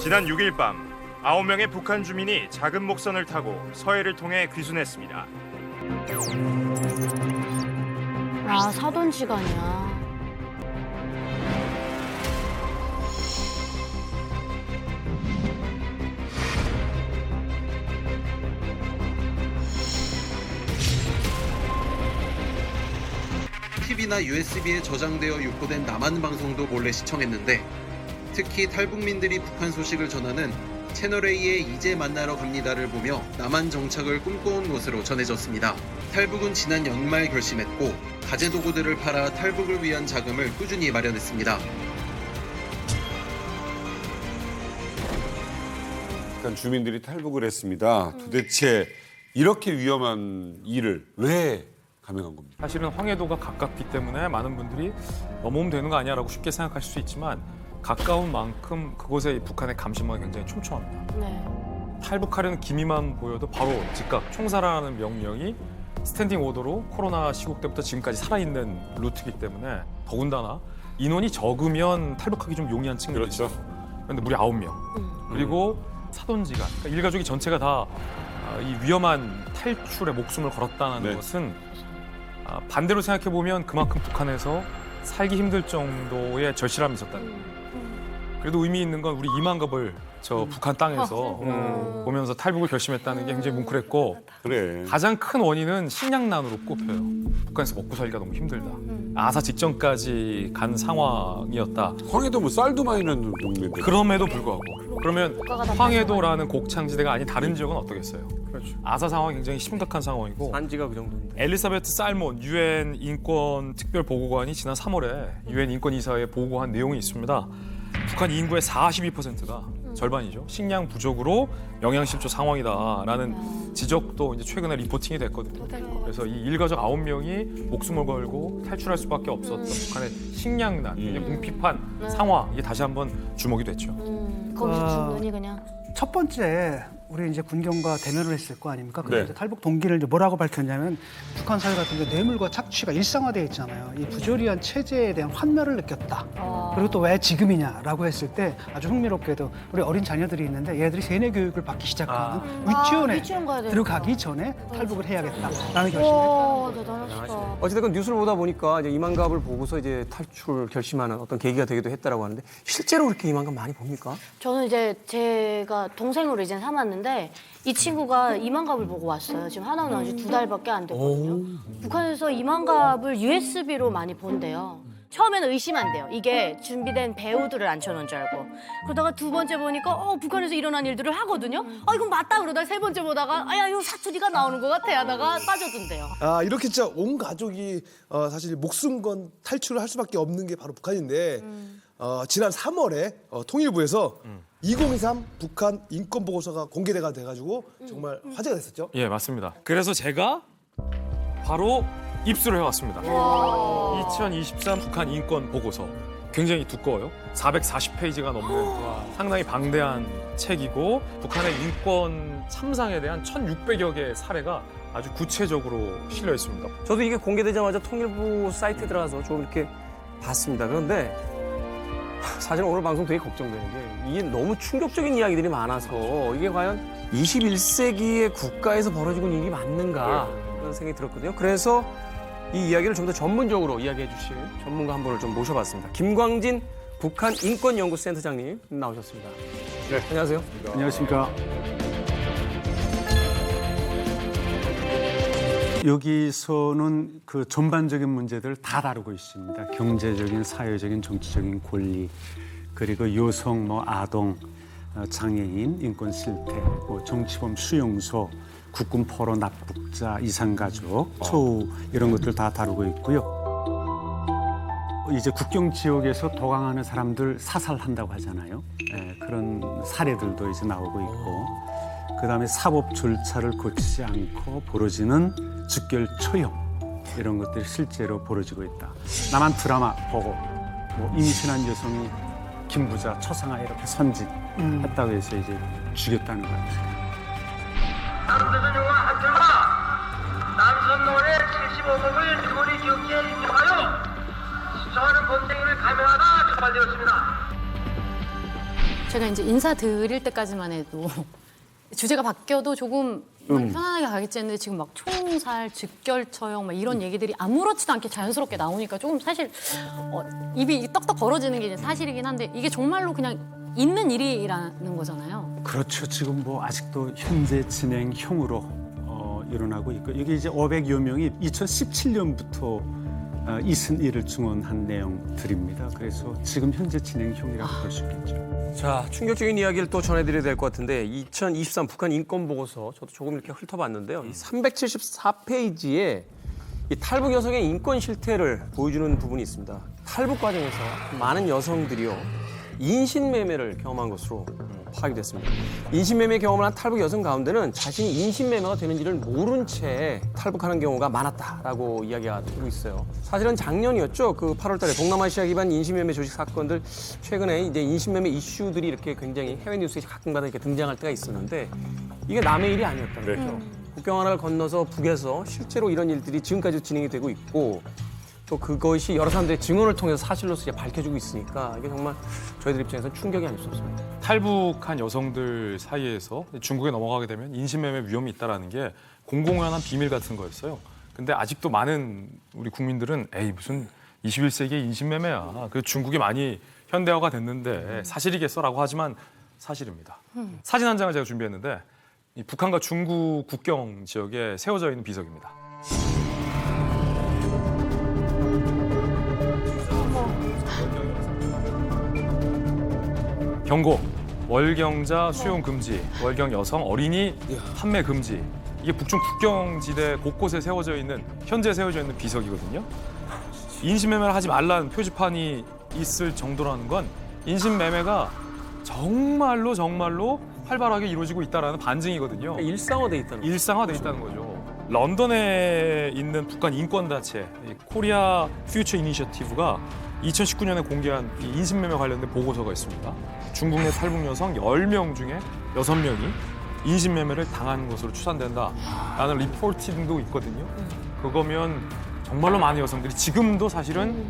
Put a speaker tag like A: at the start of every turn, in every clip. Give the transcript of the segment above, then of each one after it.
A: 지난 6일 밤 9명의 북한 주민이 작은 목선을 타고 서해를 통해 귀순했습니다.
B: 아, 사돈지간이야.
C: TV나 USB에 저장되어 유포된 남한 방송도 몰래 시청했는데 특히 탈북민들이 북한 소식을 전하는 채널A의 이제 만나러 갑니다를 보며 남한 정착을 꿈꿔온 것으로 전해졌습니다. 탈북은 지난 연말 결심했고 가재도구들을 팔아 탈북을 위한 자금을 꾸준히 마련했습니다.
D: 북한 주민들이 탈북을 했습니다. 도대체 이렇게 위험한 일을 왜 감행한 겁니까?
E: 사실은 황해도가 가깝기 때문에 많은 분들이 넘어오면 되는 거 아니야라고 쉽게 생각하실 수 있지만 가까운 만큼 그곳의 북한의 감시망이 굉장히 촘촘합니다.
B: 네.
E: 탈북하려는 기미만 보여도 바로 즉각 총살하라는 명령이 스탠딩 오더로 코로나 시국 때부터 지금까지 살아있는 루트이기 때문에 더군다나 인원이 적으면 탈북하기 좀 용이한 측면이
D: 그렇죠.
E: 있어요. 그런데 무려 9명. 그리고 사돈지간, 그러니까 일가족이 전체가 다 이 위험한 탈출에 목숨을 걸었다는
D: 네.
E: 것은 반대로 생각해 보면 그만큼 북한에서 살기 힘들 정도의 절실함이 있었다는 거예요. 그래도 의미 있는 건 우리 이만갑을 저 북한 땅에서 보면서 탈북을 결심했다는 게 굉장히 뭉클했고
D: 그래.
E: 가장 큰 원인은 식량난으로 꼽혀요. 북한에서 먹고 살기가 너무 힘들다. 아사 직전까지 간 상황이었다.
D: 황해도 뭐 쌀도 많이 나는 동네인데.
E: 그럼에도 불구하고 그러면
B: 국가가 다
E: 황해도라는 곡창지대가 아닌 다른 지역은 어떻겠어요? 그렇죠. 아사 상황이 굉장히 심각한 상황이고
F: 산지가 그 정도인데.
E: 엘리사베트 살몬 유엔 인권 특별 보고관이 지난 3월에 유엔 인권 이사회에 보고한 내용이 있습니다. 북한 인구의 42%가 절반이죠. 식량 부족으로 영양실조 상황이다라는 지적도 이제 최근에 리포팅이 됐거든요. 그래서 이 일가족 9명이 목숨을 걸고 탈출할 수밖에 없었던 북한의 식량난, 굉장히 궁핍한 상황 이게 다시 한번 주목이 됐죠.
B: 거기서 죽느니 그냥.
G: 첫 번째 우리 이제 군경과 대면을 했을 거 아닙니까? 근데
D: 네.
G: 이제 탈북 동기를 이제 뭐라고 밝혔냐면 북한 사회 같은 게 뇌물과 착취가 일상화되어 있잖아요. 이 부조리한 체제에 대한 환멸을 느꼈다. 그리고 또 왜 지금이냐라고 했을 때 아주 흥미롭게도 우리 어린 자녀들이 있는데 얘들이 세뇌 교육을 받기 시작하는 유치원에
B: 유치원 가야 되니까.
G: 들어가기 전에 탈북을 해야겠다라는 결심을
B: 와,
G: 했다.
B: 대단하시다.
F: 어찌됐건 뉴스를 보다 보니까 이제 이만갑을 보고서 이제 탈출 결심하는 어떤 계기가 되기도 했다라고 하는데 실제로 그렇게 이만갑 많이 봅니까?
B: 저는 이제 제가 동생으로 이제 삼았는데 이 친구가 이만갑을 보고 왔어요. 지금 하나 나온 지 2달밖에 안 됐거든요. 북한에서 이만갑을 USB로 많이 본대요. 처음에는 의심한대요. 이게 준비된 배우들을 앉혀놓은 줄 알고. 그러다가 두 번째 보니까 북한에서 일어난 일들을 하거든요. 이건 맞다 그러다가 세 번째 보다가 야 이거 사투리가 나오는 것 같아 하다가 빠져든대요.
H: 이렇게 진짜 온 가족이 사실 목숨 건 탈출을 할 수밖에 없는 게 바로 북한인데 지난 3월에 통일부에서 2023 북한 인권 보고서가 공개가 돼가지고 정말 화제가 됐었죠.
E: 예, 맞습니다. 그래서 제가 바로 입수를 해왔습니다. 2023 북한 인권 보고서. 굉장히 두꺼워요. 440페이지가 넘는 상당히 방대한 책이고 북한의 인권 참상에 대한 1,600여 개의 사례가 아주 구체적으로 실려 있습니다.
F: 저도 이게 공개되자마자 통일부 사이트에 들어가서 좀 이렇게 봤습니다. 그런데 사실 오늘 방송 되게 걱정되는 게 이게 너무 충격적인 이야기들이 많아서 이게 과연 21세기의 국가에서 벌어지고 있는 일이 맞는가 그런 생각이 들었거든요. 그래서 이 이야기를 좀 더 전문적으로 이야기해 주실 전문가 한 분을 좀 모셔봤습니다. 김광진 북한 인권연구센터장님 나오셨습니다. 네, 안녕하세요.
I: 안녕하십니까. 여기서는 그 전반적인 문제들을 다 다루고 있습니다. 경제적인, 사회적인, 정치적인 권리, 그리고 여성, 아동, 장애인, 인권 실태, 정치범 수용소, 국군 포로 납북자, 이산가족, 처우 이런 것들 다 다루고 있고요. 이제 국경 지역에서 도강하는 사람들 사살한다고 하잖아요. 그런 사례들도 이제 나오고 있고, 그다음에 사법 절차를 거치지 않고 벌어지는 즉결 처형 이런 것들이 실제로 벌어지고 있다. 남한 드라마 보고 임신한 여성이 김부자, 초상화 이렇게 선진했다고 해서 이제 죽였다는 거예요.
J: 남조선 영화 한편과 남선 노래 75곡을 소리 기억기에 인정하여 수많은 범죄를 감행하다 적발되었습니다.
K: 제가 이제 인사드릴 때까지만 해도 주제가 바뀌어도 조금 편안하게 가겠지 했는데 지금 막 총살, 즉결 처형 막 이런 얘기들이 아무렇지도 않게 자연스럽게 나오니까 조금 사실 입이 떡떡 벌어지는 게 이제 사실이긴 한데 이게 정말로 그냥 있는 일이라는 거잖아요.
I: 그렇죠. 지금 뭐 아직도 현재 진행형으로 일어나고 있고 이게 이제 500여 명이 2017년부터 이슨 일을 증언한 내용들입니다. 그래서 지금 현재 진행형이라고 볼 수 있겠죠.
F: 자, 충격적인 이야기를 또 전해드려야 될 것 같은데 2023 북한 인권보고서 저도 조금 이렇게 훑어봤는데요. 이 374페이지에 이 탈북 여성의 인권 실태를 보여주는 부분이 있습니다. 탈북 과정에서 많은 여성들이요. 인신매매를 경험한 것으로 파악이 됐습니다. 인신매매 경험을 한 탈북 여성 가운데는 자신이 인신매매가 되는지를 모른 채 탈북하는 경우가 많았다라고 이야기가 되고 있어요. 사실은 작년이었죠. 그 8월 달에 동남아시아 기반 인신매매 조직 사건들 최근에 이제 인신매매 이슈들이 이렇게 굉장히 해외 뉴스에 가끔가다 이렇게 등장할 때가 있었는데 이게 남의 일이 아니었다는 거죠. 국경 하나를 건너서 북에서 실제로 이런 일들이 지금까지 진행이 되고 있고 또 그것이 여러 사람들의 증언을 통해서 사실로서 이제 밝혀지고 있으니까 이게 정말 저희들 입장에서 충격이 아닐 수 없습니다.
E: 탈북한 여성들 사이에서 중국에 넘어가게 되면 인신매매 위험이 있다는 게 공공연한 비밀 같은 거였어요. 근데 아직도 많은 우리 국민들은 에이 무슨 21세기의 인신매매야. 그 중국이 많이 현대화가 됐는데 사실이겠어라고 하지만 사실입니다. 사진 한 장을 제가 준비했는데 이 북한과 중국 국경 지역에 세워져 있는 비석입니다. 경고, 월경자 수용 금지, 월경 여성 어린이 판매 금지. 이게 북중 국경지대 곳곳에 세워져 있는 현재 세워져 있는 비석이거든요. 인신매매를 하지 말라는 표지판이 있을 정도라는 건 인신매매가 정말로 활발하게 이루어지고 있다는 반증이거든요.
F: 일상화돼 있다는
E: 거죠. 런던에 있는 북한 인권단체 코리아 퓨처 이니셔티브가 2019년에 공개한 이 인신매매 관련된 보고서가 있습니다. 중국 내 탈북 여성 10명 중에 6명이 인신매매를 당한 것으로 추산된다라는 리포팅도 있거든요. 그거면 정말로 많은 여성들이 지금도 사실은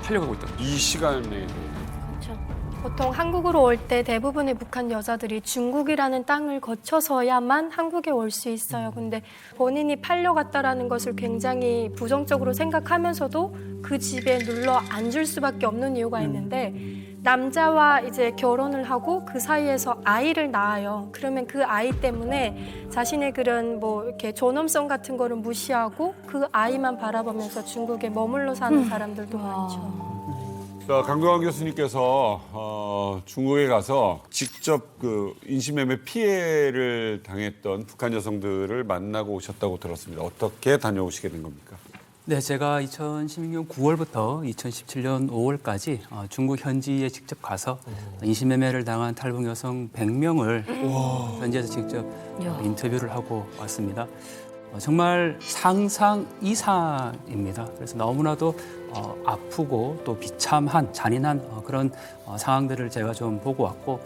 E: 팔려가고 있다.
D: 이 시간에
L: 보통 한국으로 올 때 대부분의 북한 여자들이 중국이라는 땅을 거쳐서야만 한국에 올 수 있어요. 근데 본인이 팔려갔다라는 것을 굉장히 부정적으로 생각하면서도 그 집에 눌러 앉을 수밖에 없는 이유가 있는데 남자와 이제 결혼을 하고 그 사이에서 아이를 낳아요. 그러면 그 아이 때문에 자신의 그런 뭐 이렇게 존엄성 같은 거를 무시하고 그 아이만 바라보면서 중국에 머물러 사는 사람들도 많죠.
D: 자, 강동원 교수님께서 중국에 가서 직접 그 인신매매 피해를 당했던 북한 여성들을 만나고 오셨다고 들었습니다. 어떻게 다녀오시게 된 겁니까?
M: 네, 제가 2016년 9월부터 2017년 5월까지 중국 현지에 직접 가서 인신매매를 당한 탈북 여성 100명을 현지에서 직접 인터뷰를 하고 왔습니다. 정말 상상 이상입니다. 그래서 너무나도 아프고 또 비참한 잔인한 그런 상황들을 제가 좀 보고 왔고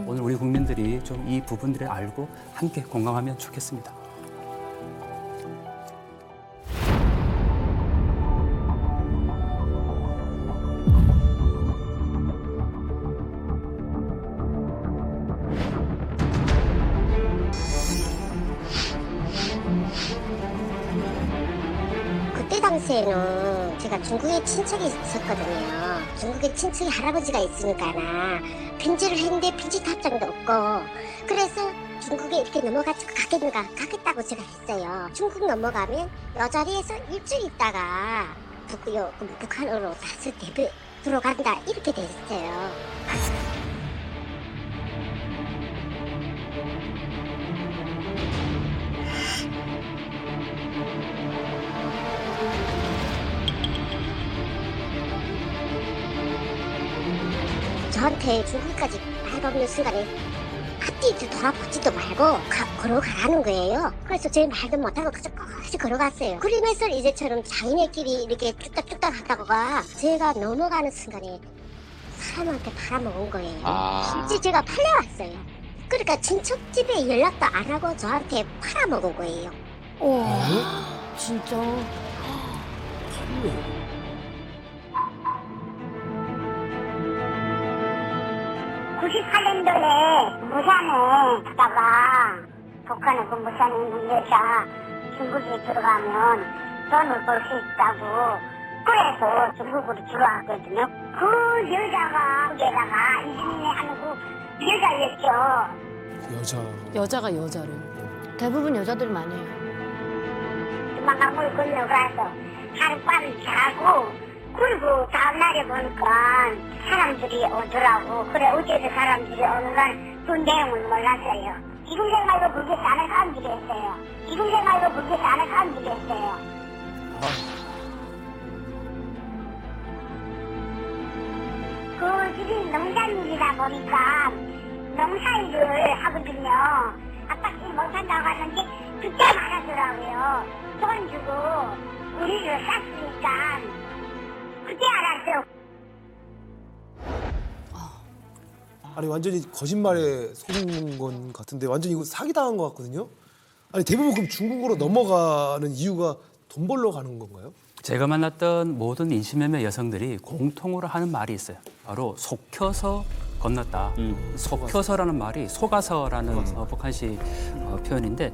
M: 오늘 우리 국민들이 좀 이 부분들을 알고 함께 공감하면 좋겠습니다.
N: 그때 당시에는 제가 중국에 친척이 있었거든요. 중국에 친척이 할아버지가 있으니까나 편지를 했는데 편지 답장도 없고 그래서 중국에 이렇게 가겠다고 제가 했어요. 중국 넘어가면 여자리에서 일주일 있다가 북한으로 다시 들어간다 이렇게 돼 있어요. 저한테 중국까지 밟아보는 순간에 앞뒤 돌아보지도 말고 걸어가라는 거예요. 그래서 제 말도 못하고 끝까지 걸어갔어요. 그러면서 이제처럼 자기네끼리 이렇게 뚝딱뚝딱 하다가 제가 넘어가는 순간에 사람한테 팔아먹은 거예요. 실제 제가 팔려왔어요. 그러니까 친척집에 연락도 안 하고 저한테 팔아먹은 거예요.
B: 진짜.
N: 94 무산에 가다가 북한에 그 무산에 있는 여자 중국에 들어가면 돈을 벌 수 있다고 그래서 중국으로 들어왔거든요. 그 여자가 거기에다가 이진이 하는 그 여자였죠.
K: 여자가 여자를.
B: 대부분 여자들이 많이 해요.
N: 조만간 물 건너가서 하룻밤 자고 그리고 다음날에 보니까 사람들이 오더라고. 그래 어제도 사람들이 오는 건 그 내용을 몰랐어요. 지금 생각해도 그게 다른 사람들이었어요. 지금 생각해도 그게 다른 사람들이었어요. 그 집이 농장일이다 보니까 농사일을 하거든요. 아빠 일 못한다고 하는데 그때 말하더라고요. 돈 주고 우리를 쌌으니까 그때 알았어요.
H: 아니 완전히 거짓말에 속은 건 같은데 완전히 이거 사기당한 것 같거든요. 아니 대부분 그럼 중국으로 넘어가는 이유가 돈 벌러 가는 건가요?
M: 제가 만났던 모든 인신매매 여성들이 공통으로 하는 말이 있어요. 바로 속혀서 건넜다. 속혀서라는 말이 속아서라는 북한식 표현인데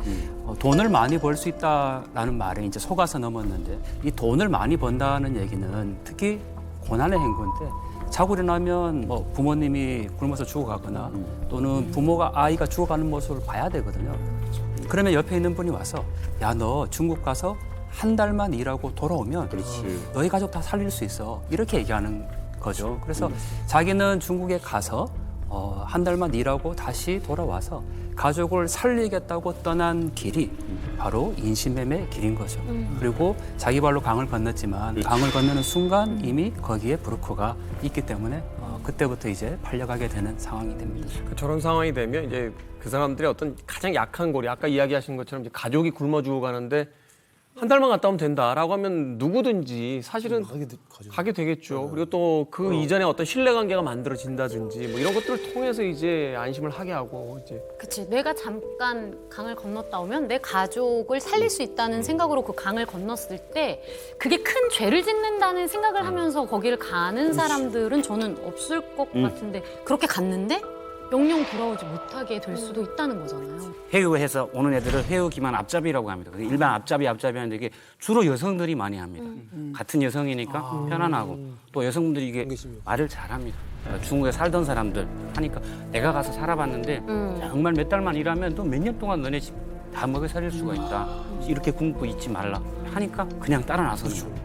M: 돈을 많이 벌 수 있다라는 말에 이제 속아서 넘었는데 이 돈을 많이 번다는 얘기는 특히 고난의 행군인데 자고 일어나면 뭐 부모님이 굶어서 죽어가거나 또는 부모가 아이가 죽어가는 모습을 봐야 되거든요. 그러면 옆에 있는 분이 와서 야, 너 중국 가서 한 달만 일하고 돌아오면 너희 가족 다 살릴 수 있어. 이렇게 얘기하는 거죠. 그래서 자기는 중국에 가서 한 달만 일하고 다시 돌아와서 가족을 살리겠다고 떠난 길이 바로 인신매매 길인 거죠. 그리고 자기 발로 강을 건넜지만 강을 건너는 순간 이미 거기에 브로커가 있기 때문에 그때부터 이제 팔려가게 되는 상황이 됩니다.
F: 저런 상황이 되면 이제 그 사람들의 어떤 가장 약한 고리, 아까 이야기하신 것처럼 이제 가족이 굶어 죽어가는데 한 달만 갔다 오면 된다라고 하면 누구든지 사실은 가게 되겠죠. 그리고 또 그 이전에 어떤 신뢰관계가 만들어진다든지 뭐 이런 것들을 통해서 이제 안심을 하게 하고 이제.
K: 그치. 내가 잠깐 강을 건넜다 오면 내 가족을 살릴 수 있다는 생각으로 그 강을 건넜을 때 그게 큰 죄를 짓는다는 생각을 하면서 거기를 가는 사람들은 저는 없을 것 같은데 그렇게 갔는데 영영 돌아오지 못하게 될 수도 있다는 거잖아요.
O: 회유해서 오는 애들을 회유 기만 앞잡이라고 합니다. 일반 앞잡이 하는데 이게 주로 여성들이 많이 합니다. 같은 여성이니까 편안하고 또 여성분들이 이게 말을 잘합니다. 중국에 살던 사람들 하니까 내가 가서 살아봤는데 정말 몇 달만 일하면 또 몇 년 동안 너네 집 다 먹여 살릴 수가 있다. 이렇게 굶고 있지 말라 하니까 그냥 따라 나서는 거예요.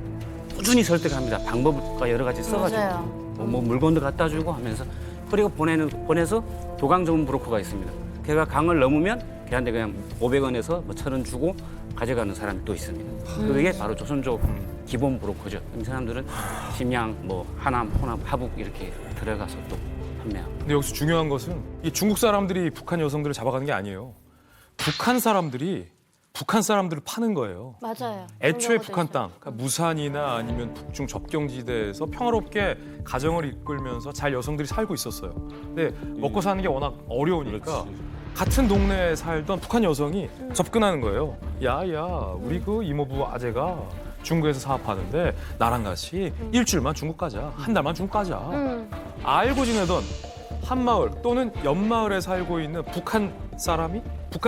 O: 꾸준히 설득합니다. 방법과 여러 가지 써가지고 뭐 물건도 갖다 주고 하면서 그리고 보내서 도강 전문 브로커가 있습니다. 걔가 강을 넘으면 걔한테 그냥 500원에서 뭐 1,000원 주고 가져가는 사람이 또 있습니다. 그게 바로 조선족 기본 브로커죠. 이 사람들은 심양, 뭐 하남, 호남, 하북 이렇게 들어가서 또 판매하고.
E: 근데 여기서 중요한 것은 이 중국 사람들이 북한 여성들을 잡아가는 게 아니에요. 북한 사람들을 파는 거예요.
B: 맞아요.
E: 애초에 북한 땅, 그러니까 무산이나 아니면 북중 접경지대에서 평화롭게 가정을 이끌면서 잘 여성들이 살고 있었어요. 근데 먹고 사는 게 워낙 어려우니까 같은 동네에 살던 북한 여성이 접근하는 거예요. 야야, 우리 그 이모부 아재가 중국에서 사업하는데 나랑 같이 일주일만 중국 가자, 한 달만 중국 가자. 알고 지내던 한 마을 또는 옆 마을에 살고 있는 북한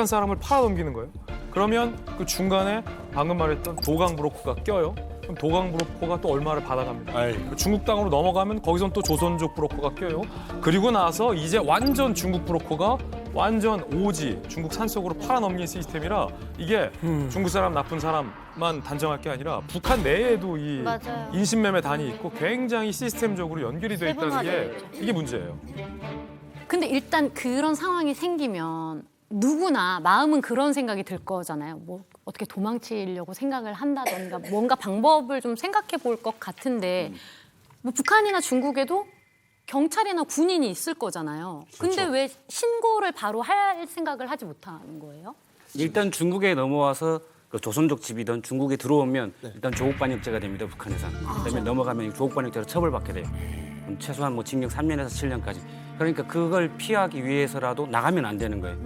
E: 사람을 팔아넘기는 거예요. 그러면 그 중간에 방금 말했던 도강 브로커가 껴요. 그럼 도강 브로커가 또 얼마를 받아갑니다. 중국 땅으로 넘어가면 거기선 또 조선족 브로커가 껴요. 그리고 나서 이제 완전 중국 브로커가 완전 오지 중국 산속으로 팔아넘긴 시스템이라 이게 중국 사람 나쁜 사람만 단정할 게 아니라 북한 내에도 이
B: 맞아요.
E: 인신매매 단이 있고 굉장히 시스템적으로 연결이 돼 있다는 게 이게 문제예요.
K: 근데 일단 그런 상황이 생기면 누구나 마음은 그런 생각이 들 거잖아요. 뭐 어떻게 도망치려고 생각을 한다던가 뭔가 방법을 좀 생각해 볼 것 같은데 뭐 북한이나 중국에도 경찰이나 군인이 있을 거잖아요. 근데
O: 그렇죠.
K: 왜 신고를 바로 할 생각을 하지 못하는 거예요?
O: 일단 중국에 넘어와서 그 조선족 집이든 중국에 들어오면 일단 조국반역죄가 됩니다. 북한에서는. 그다음에 넘어가면 조국반역죄로 처벌받게 돼요. 최소한 뭐 징역 3년에서 7년까지. 그러니까 그걸 피하기 위해서라도 나가면 안 되는 거예요.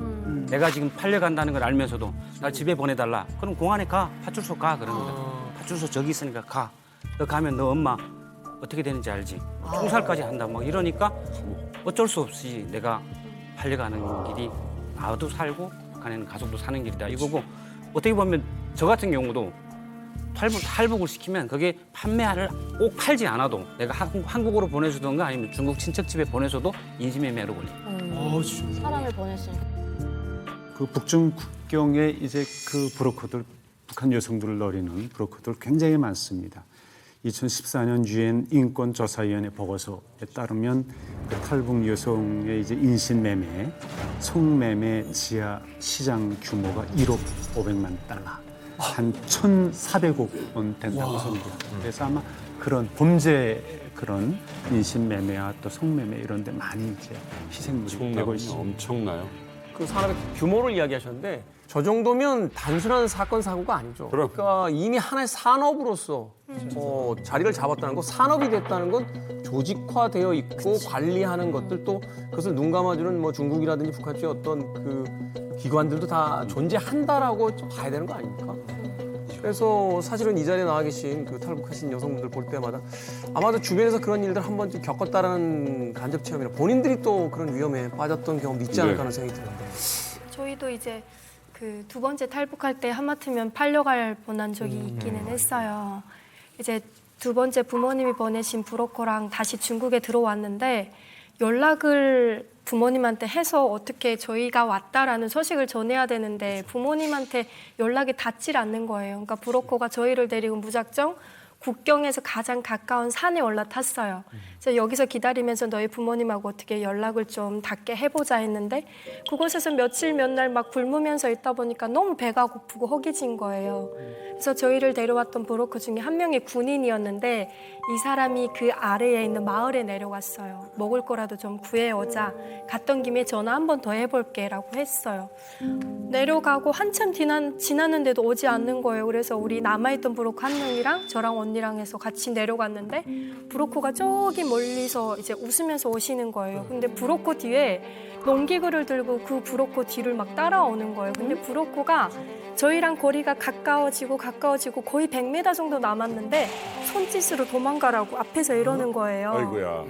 O: 내가 지금 팔려간다는 걸 알면서도 날 집에 보내달라. 그럼 공안에 가. 파출소 가. 그럽니다. 파출소 저기 있으니까 가. 너 가면 너 엄마 어떻게 되는지 알지. 총살까지 한다. 막 이러니까 어쩔 수 없이 내가 팔려가는 길이 나도 살고 북한에는 가족도 사는 길이다 이거고 어떻게 보면 저 같은 경우도 탈북을 시키면 그게 판매를 꼭 팔지 않아도 내가 한국으로 보내주던가 아니면 중국 친척집에 보내줘도 인신매매로 걸려요.
B: 사람을 보냈으니까.
I: 그 북중 국경에 이제 그 브로커들, 북한 여성들을 노리는 브로커들 굉장히 많습니다. 2014년 유엔 인권조사위원회 보고서에 따르면 그 탈북 여성의 이제 인신매매, 성매매 지하 시장 규모가 1억 500만 달러, 한 1,400억 원 된다고 합니다. 그래서 아마 그런 범죄 그런 인신매매와 또 성매매 이런 데 많이 이제 희생물이 되고 있습니다.
D: 엄청나요.
F: 그 산업의 규모를 이야기하셨는데 저 정도면 단순한 사건 사고가 아니죠. 그러니까 이미 하나의 산업으로서 자리를 잡았다는 거, 산업이 됐다는 건 조직화되어 있고 관리하는 것들 또 그것을 눈 감아주는 뭐 중국이라든지 북한 쪽의 어떤 그 기관들도 다 존재한다라고 좀 봐야 되는 거 아닙니까? 그래서 사실은 이 자리에 나와 계신 그 탈북하신 여성분들 볼 때마다 아마도 주변에서 그런 일들 한 번쯤 겪었다라는 간접 체험이나 본인들이 또 그런 위험에 빠졌던 경험도 있지 않을까 하는 생각이 드는데.
L: 저희도 이제 그 두 번째 탈북할 때 하마터면 팔려갈 뻔한 적이 있기는 했어요. 이제 두 번째 부모님이 보내신 브로커랑 다시 중국에 들어왔는데 연락을 부모님한테 해서 어떻게 저희가 왔다라는 소식을 전해야 되는데 부모님한테 연락이 닿질 않는 거예요. 그러니까 브로커가 저희를 데리고 무작정 국경에서 가장 가까운 산에 올라탔어요. 그래서 여기서 기다리면서 너희 부모님하고 어떻게 연락을 좀 닿게 해보자 했는데 그곳에서 며칠 몇 날 막 굶으면서 있다 보니까 너무 배가 고프고 허기진 거예요. 그래서 저희를 데려왔던 브로커 중에 한 명이 군인이었는데 이 사람이 그 아래에 있는 마을에 내려갔어요. 먹을 거라도 좀 구해오자. 갔던 김에 전화 한 번 더 해볼게 라고 했어요. 내려가고 한참 지났는데도 오지 않는 거예요. 그래서 우리 남아있던 브로커 한 명이랑 저랑 언니랑 해서 같이 내려갔는데 브로커가 저기 멀리서 이제 웃으면서 오시는 거예요. 근데 브로커 뒤에 농기구를 들고 그 브로커 뒤를 막 따라오는 거예요. 근데 브로커가 저희랑 거리가 가까워지고 거의 100m 정도 남았는데 손짓으로 도망가라고 앞에서 이러는 거예요.
D: 아이고야.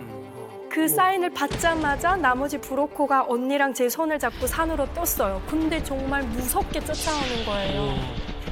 L: 그 사인을 받자마자 나머지 브로커가 언니랑 제 손을 잡고 산으로 떴어요. 근데 정말 무섭게 쫓아오는 거예요.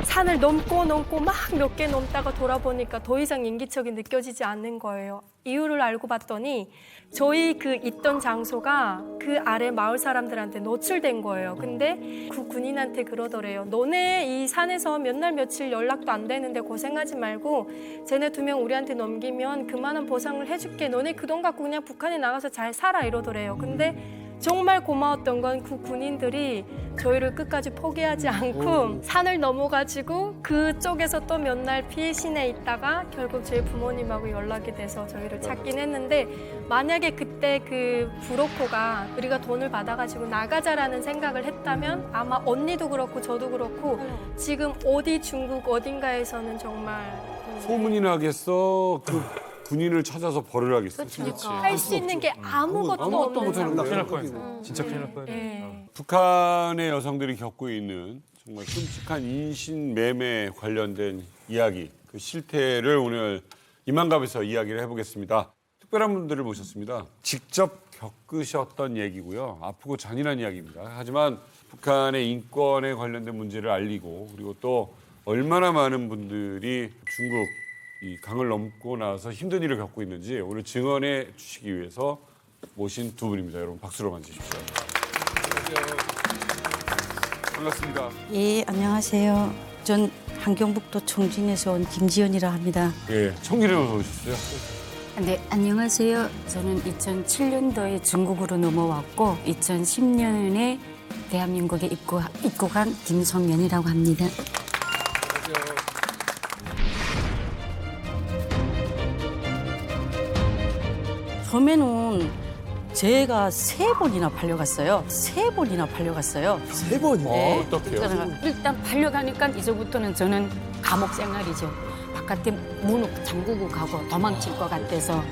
L: 산을 넘고 막 몇 개 넘다가 돌아보니까 더 이상 인기척이 느껴지지 않는 거예요. 이유를 알고 봤더니 저희 그 있던 장소가 그 아래 마을 사람들한테 노출된 거예요. 근데 그 군인한테 그러더래요. 너네 이 산에서 몇 날 며칠 연락도 안 되는데 고생하지 말고 쟤네 2명 우리한테 넘기면 그만한 보상을 해줄게. 너네 그 돈 갖고 그냥 북한에 나가서 잘 살아 이러더래요. 근데 정말 고마웠던 건 그 군인들이 저희를 끝까지 포기하지 않고 산을 넘어가지고 그쪽에서 또 몇 날 피신해 있다가 결국 저희 부모님하고 연락이 돼서 저희를 찾긴 했는데 만약에 그때 그 브로커가 우리가 돈을 받아가지고 나가자라는 생각을 했다면 아마 언니도 그렇고 저도 그렇고 지금 어디 중국 어딘가에서는 정말
D: 소문이 나겠어. 그 군인을 찾아서 벌을 하겠어.
L: 할 수 있는 게 아무것도 없는
D: 못하는
L: 상황.
E: 큰일 날 거예요. 진짜 큰일 날 거예요.
L: 네.
D: 북한의 여성들이 겪고 있는 정말 끔찍한 인신매매 관련된 이야기, 그 실태를 오늘 이만갑에서 이야기를 해보겠습니다. 특별한 분들을 모셨습니다. 직접 겪으셨던 얘기고요. 아프고 잔인한 이야기입니다. 하지만 북한의 인권에 관련된 문제를 알리고 그리고 또 얼마나 많은 분들이 중국 이 강을 넘고 나서 힘든 일을 겪고 있는지 오늘 증언해 주시기 위해서 모신 두 분입니다. 여러분 박수로 맞으십시오. 반갑습니다.
P: 예, 안녕하세요. 전 한경북도 청진에서 온 김지연이라 합니다.
D: 예, 청진에서 오셨어요?
P: 네, 안녕하세요. 저는 2007년도에 중국으로 넘어왔고 2010년에 대한민국에 입국한 김성연이라고 합니다. 처음에는 제가 3번이나 팔려갔어요. 3번이나 팔려갔어요.
H: 3번이요?
P: 네.
D: 어떡해요?
P: 일단 팔려가니까 이제부터는 저는 감옥 생활이죠. 바깥에 문 잠그고 가고 도망칠 것 같아서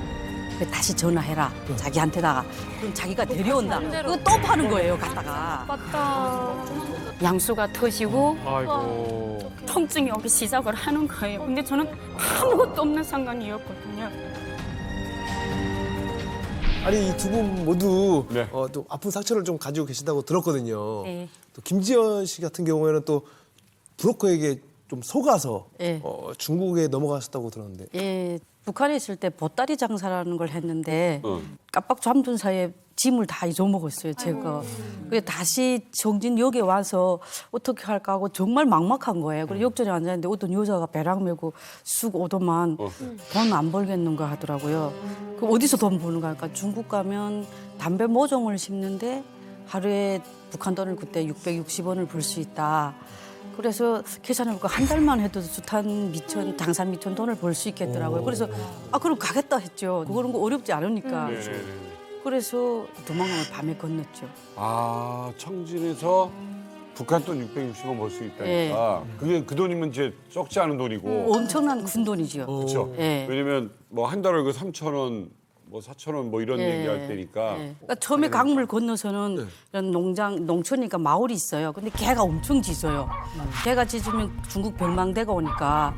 P: 다시 전화해라. 자기한테다가. 그럼 자기가 데려온다. 그거 또 파는 거예요, 갔다가.
L: 맞다.
P: 양수가 터지고
E: 아이고.
P: 통증이 오기 시작을 하는 거예요. 근데 저는 아무것도 없는 상황이었거든요.
H: 아니 이 두 분 모두
D: 네.
H: 또 아픈 상처를 좀 가지고 계신다고 들었거든요.
P: 네.
H: 또 김지연 씨 같은 경우에는 또 브로커에게 좀 속아서
P: 네.
H: 중국에 넘어가셨다고 들었는데.
P: 예, 북한에 있을 때 보따리 장사라는 걸 했는데 깜빡 잠든 사이에 짐을 다 잊어먹었어요, 제가. 그래서 다시 정진역에 와서 어떻게 할까 하고 정말 막막한 거예요. 그래서 역전에 앉았는데 어떤 여자가 배랑 메고 쑥 오더만 돈 안 벌겠는가 하더라고요. 그 어디서 돈 버는가 하니까 중국 가면 담배 모종을 심는데 하루에 북한 돈을 그때 660원을 벌 수 있다. 그래서 계산해보니까 한 달만 해도 수탄 미천, 당산 미천 돈을 벌 수 있겠더라고요. 그래서 그럼 가겠다 했죠. 그런 거 어렵지 않으니까. 그래서 도망을 밤에 건넜죠.
D: 청진에서 북한 돈 660원 벌 수 있다니까. 그게 그 돈이면 이제 적지 않은 돈이고.
P: 엄청난 큰 돈이죠.
D: 그렇죠.
P: 예.
D: 왜냐면 뭐 한 달에 그 3,000원, 뭐 4,000원 뭐 이런 얘기할 때니까.
P: 그러니까 처음에 강물 건너서는 이런 농촌이니까 마을이 있어요. 근데 개가 엄청 짖어요. 개가 짖으면 중국 병망대가 오니까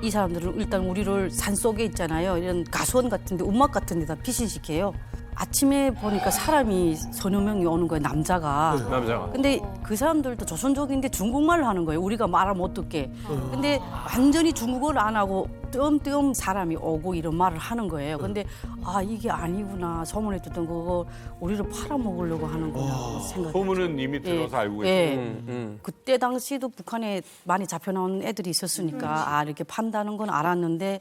P: 이 사람들은 일단 우리를 산 속에 있잖아요. 이런 가수원 같은데 움막 같은 데다 피신시켜요. 아침에 보니까 사람이 서너 명이 오는 거예요, 남자가. 근데 그 사람들도 조선족인데 중국말을 하는 거예요. 우리가 말을 못 듣게. 근데 완전히 중국어를 안 하고 띄엄띄엄 사람이 오고 이런 말을 하는 거예요. 근데 이게 아니구나. 소문에 듣던 그거 우리를 팔아먹으려고 하는구나 생각.
D: 소문은 이미 들어서 알고 계시고.
P: 그때 당시도 북한에 많이 잡혀나온 애들이 있었으니까 이렇게 판다는 건 알았는데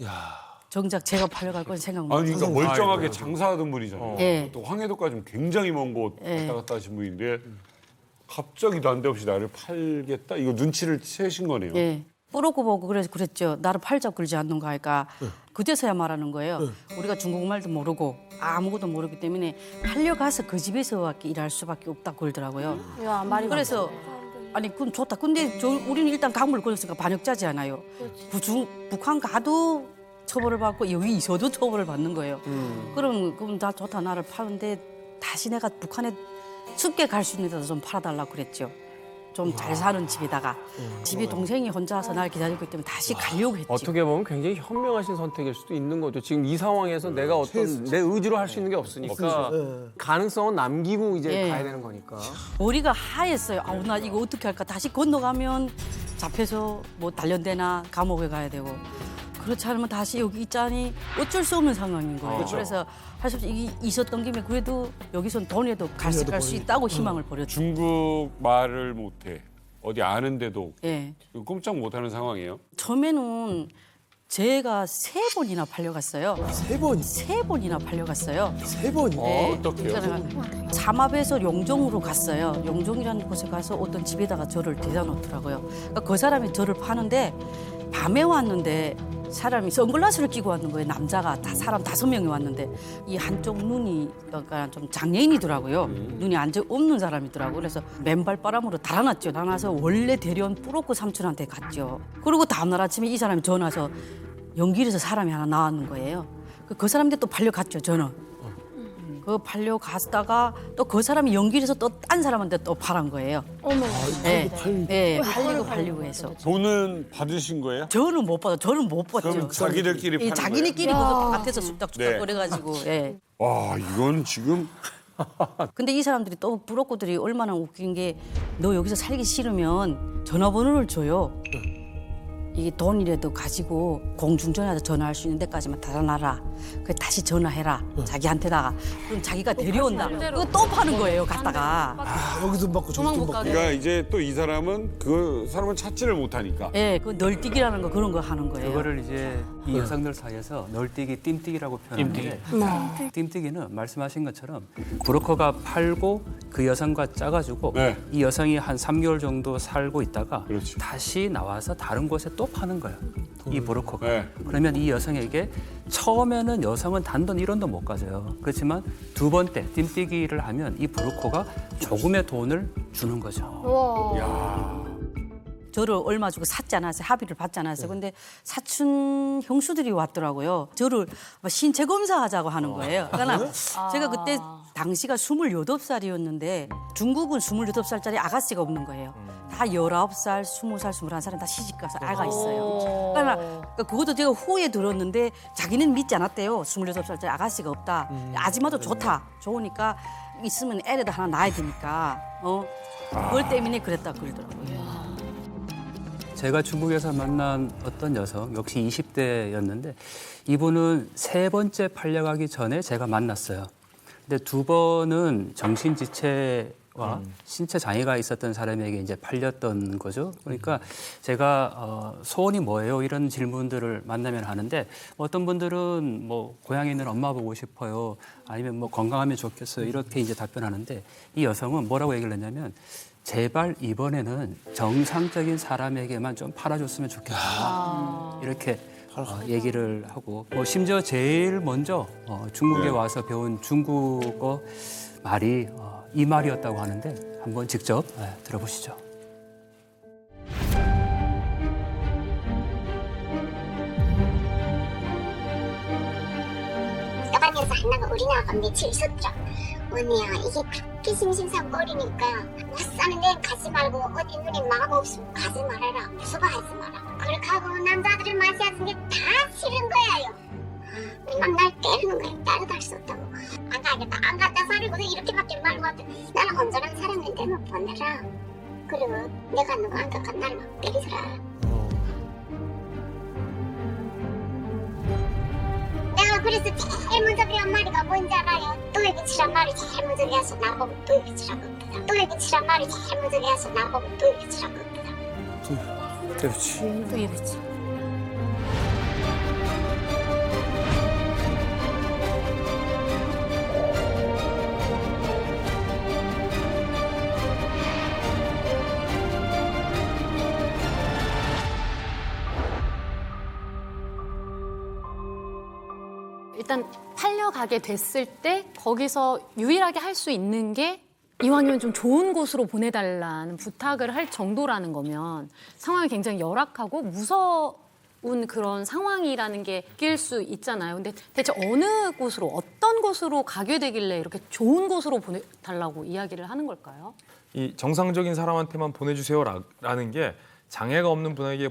P: 정작 제가 팔려갈 건 생각 못 했어요.
D: 그러니까 멀쩡하게 장사하던 분이잖아요.
P: 예.
D: 또 황해도까지 굉장히 먼 곳 왔다 갔다 하신 분인데 갑자기 난데없이 나를 팔겠다? 이거 눈치를 채신 거네요.
P: 예. 뿌놓고 보고 그랬죠. 나를 팔자고 그러지 않는가 하니까 그제서야 말하는 거예요. 우리가 중국말도 모르고 아무것도 모르기 때문에 팔려가서 그 집에서밖에 일할 수밖에 없다고 그러더라고요.
B: 야, 말이
P: 그래서 그건 좋다. 근데 우리는 일단 강물을 건넜으니까 반역자지 않아요. 북한 가도 처벌을 받고 여기 있어도 처벌을 받는 거예요. 그럼 다 좋다. 나를 파는데 다시 내가 북한에 쉽게 갈 수 있는 데서 좀 팔아달라고 그랬죠. 좀 잘 사는 집에다가. 집에 동생이 혼자서 날 기다리고 있기 때문에 다시 가려고 했지.
F: 어떻게 보면 굉장히 현명하신 선택일 수도 있는 거죠. 지금 이 상황에서 내가 어떤 내 의지로 할 수 있는 게 없으니까 가능성은 남기고 이제 가야 되는 거니까.
P: 머리가 하였어요. 나 이거 어떻게 할까. 다시 건너가면 잡혀서 뭐 단련대나 감옥에 가야 되고. 그렇지 않으면 다시 여기 있자니 어쩔 수 없는 상황인 거예요. 그래서 할 수 없이 있었던 김에 그래도 여기선 돈에도 갈 수 있다고 희망을 버렸죠.
D: 중국 말을 못해. 어디 아는데도
P: 예.
D: 꼼짝 못하는 상황이에요.
P: 처음에는 제가 3번이나 팔려갔어요.
H: 3번?
P: 3번이나 팔려갔어요.
H: 3번이요?
P: 네.
D: 어떡해요?
P: 삼합에서 용종으로 갔어요. 용종이라는 곳에 가서 어떤 집에다가 저를 대다 놓더라고요. 그러니까 그 사람이 저를 파는데 밤에 왔는데 사람이 선글라스를 끼고 왔는 거예요. 남자가 사람 5명이 왔는데 이 한쪽 눈이 약간 좀 장애인이더라고요. 눈이 없는 사람이더라고요. 그래서 맨발바람으로 달아났죠. 달아나서 원래 대련 뿌로코 삼촌한테 갔죠. 그리고 다음날 아침에 이 사람이 전화 와서 연길에서 사람이 하나 나왔는 거예요. 그 사람한테 또 팔려갔죠, 저는. 그 팔려갔다가 또 그 사람이 연길에서 또 딴 사람한테 또 팔은 거예요.
B: 어머.
P: 팔리고 해서.
D: 돈은 받으신 거예요?
P: 저는 못 받아. 저는 못 받죠.
D: 그럼 자기들끼리 파는
P: 자기네끼리
D: 거예요?
P: 그거 바깥에서 쑥닥쑥닥 거려가지고. 예.
D: 와, 이건 지금
P: 근데 이 사람들이 또 부럽고들이 얼마나 웃긴 게 너 여기서 살기 싫으면 전화번호를 줘요. 이 돈이라도 가지고 공중전화에서 전화할 수 있는 데까지만 달아놔라. 그 다시 전화해라. 자기한테다가. 그럼 자기가 데려온다. 그거 또 파는 거예요. 갔다가.
H: 여기 돈 받고 저기 돈 받고.
D: 그러니까 이제 또 이 사람은 그 사람은 찾지를 못하니까.
P: 예, 그 널뛰기라는 거 그런 거 하는 거예요.
M: 그거를 이제 이 여성들 사이에서 널뛰기, 띰뛰기라고 표현하는데 띰뛰기는 말씀하신 것처럼 브로커가 팔고 그 여성과 짜가지고 이 여성이 한 3개월 정도 살고 있다가 다시 나와서 다른 곳에 또 파는 거예요. 이 브로커가. 그러면 이 여성에게 처음에는 여성은 단돈 1원도 못 가져요. 그렇지만 두 번째 띰뛰기를 하면 이 브로커가 조금의 돈을 주는 거죠.
P: 저를 얼마 주고 샀지 않았어요. 합의를 받지 않았어요. 근데 사촌 형수들이 왔더라고요. 저를 신체 검사하자고 하는 거예요. 그러니까 제가 그때 당시가 28살이었는데 중국은 28살짜리 아가씨가 없는 거예요. 다 19살, 20살, 21살은 다 시집가서 아가 있어요. 그러니까 그것도 제가 후에 들었는데 자기는 믿지 않았대요. 28살짜리 아가씨가 없다. 아줌마도 좋다. 좋으니까 있으면 애라도 하나 낳아야 되니까. 그걸 때문에 그랬다 그러더라고요.
M: 제가 중국에서 만난 어떤 여성, 역시 20대였는데 이분은 3번째 팔려가기 전에 제가 만났어요. 근데 2번은 정신지체와 신체 장애가 있었던 사람에게 이제 팔렸던 거죠. 그러니까 제가 소원이 뭐예요? 이런 질문들을 만나면 하는데 어떤 분들은 뭐 고향에 있는 엄마 보고 싶어요. 아니면 뭐 건강하면 좋겠어요. 이렇게 이제 답변하는데 이 여성은 뭐라고 얘기를 했냐면 제발 이번에는 정상적인 사람에게만 좀 팔아줬으면 좋겠다. 이렇게 얘기를 하고 심지어 제일 먼저 중국에 와서 배운 중국어 말이 이 말이었다고 하는데 한번 직접 들어보시죠.
N: 떠다니면서 한나가 우리나라가 며칠 있었죠. 언니야 이게 그렇게 심심사거리니까 낯사는 데는 가지 말고 어디 눈에 마음 없으면 가지 말아라. 무서워하지 마라. 그렇게 하고 남자들을 마시하는 게 다 싫은 거예요. 막 날 때리는 거예요. 따로 할 수 없다고. 안 가겠다. 안 갔다 사려고 이렇게밖에 말고 나는 온전한 사람인데 뭐 보내라. 그리고 내가 누구 안 가까 나를 막 때리더라. 내가 그래서 제일 먼저 배운 말이가 뭔지 알아요? 또의 빛이란 말이 제일 먼저 배워서 나보고 또의 빛이라고 했다. 또의 빛이란 말이 제일 먼저 배워서 나보고 또의 빛이라고 했다.
F: 또의 빛.
K: 일단 팔려가게 됐을 때 거기서 유일하게 할 수 있는 게 이왕이면 좀 좋은 곳으로 보내달라는 부탁을 할 정도라는 거면 상황이 굉장히 열악하고 무서운 그런 상황이라는 게 느낄 수 있잖아요. 근데 대체 어느 곳으로, 어떤 곳으로 가게 되길래 이렇게 좋은 곳으로 보내달라고 이야기를 하는 걸까요?
E: 이 정상적인 사람한테만 보내주세요라는 게 장애가 없는 분에게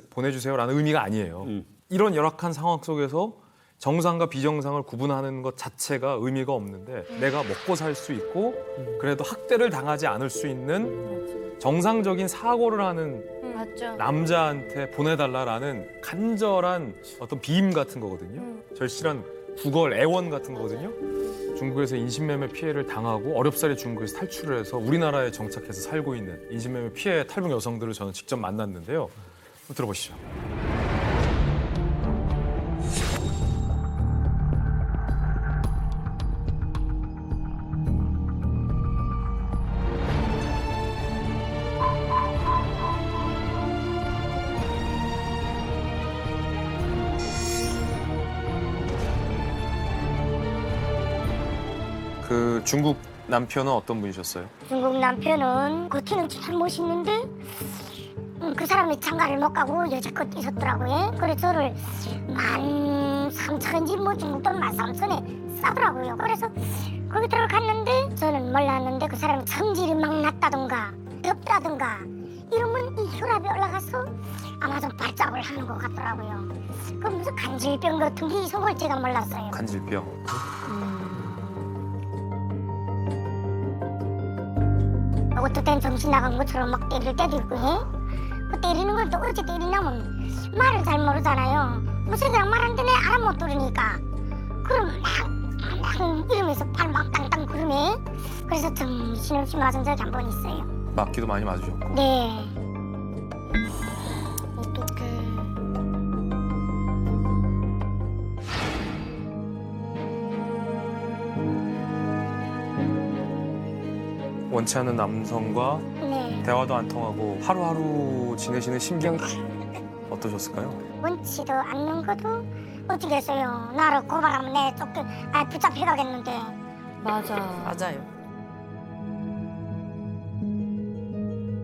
E: 보내주세요라는 의미가 아니에요. 이런 열악한 상황 속에서 정상과 비정상을 구분하는 것 자체가 의미가 없는데 내가 먹고 살 수 있고 그래도 학대를 당하지 않을 수 있는 정상적인 사고를 하는 남자한테 보내달라라는 간절한 어떤 비임 같은 거거든요. 절실한 구걸, 애원 같은 거거든요. 중국에서 인신매매 피해를 당하고 어렵사리 중국에서 탈출을 해서 우리나라에 정착해서 살고 있는 인신매매 피해 탈북 여성들을 저는 직접 만났는데요. 한번 들어보시죠.
A: 그 중국 남편은 어떤 분이셨어요?
N: 중국 남편은 겉에는 잘 멋있는데 그 사람이 장가를 못 가고 여자껏 있었더라고요. 그래서 저를 13,000인지 뭐 중국 돈 13,000에 싸더라고요. 그래서 거기 들어갔는데 저는 몰랐는데 그 사람이 성질이 막 났다든가 덥다든가 이러면 이 혈압이 올라가서 아마 좀 발작을 하는 것 같더라고요. 그 무슨 간질병 같은 게 있은 걸 제가 몰랐어요.
A: 간질병.
N: 어떨 땐 정신 나간 것처럼 막 때릴 때도 있고 해? 그 때리는 걸 또 어떻게 때리냐면 말을 잘 모르잖아요. 무슨 애들랑 말하는데 내 알아 못 들으니까 그럼 막 이러면서 팔 막 땅땅 구르네. 그래서 정신없이 맞은 적이 한 번 있어요.
A: 맞기도 많이 맞으셨고.
N: 네.
E: 원치 않는 남성과 대화도 안 통하고 하루하루 지내시는 심경 어떠셨을까요?
N: 원치도 않는 것도 어떻게 했어요. 나를 고발하면 내 붙잡혀 가겠는데.
P: 맞아요.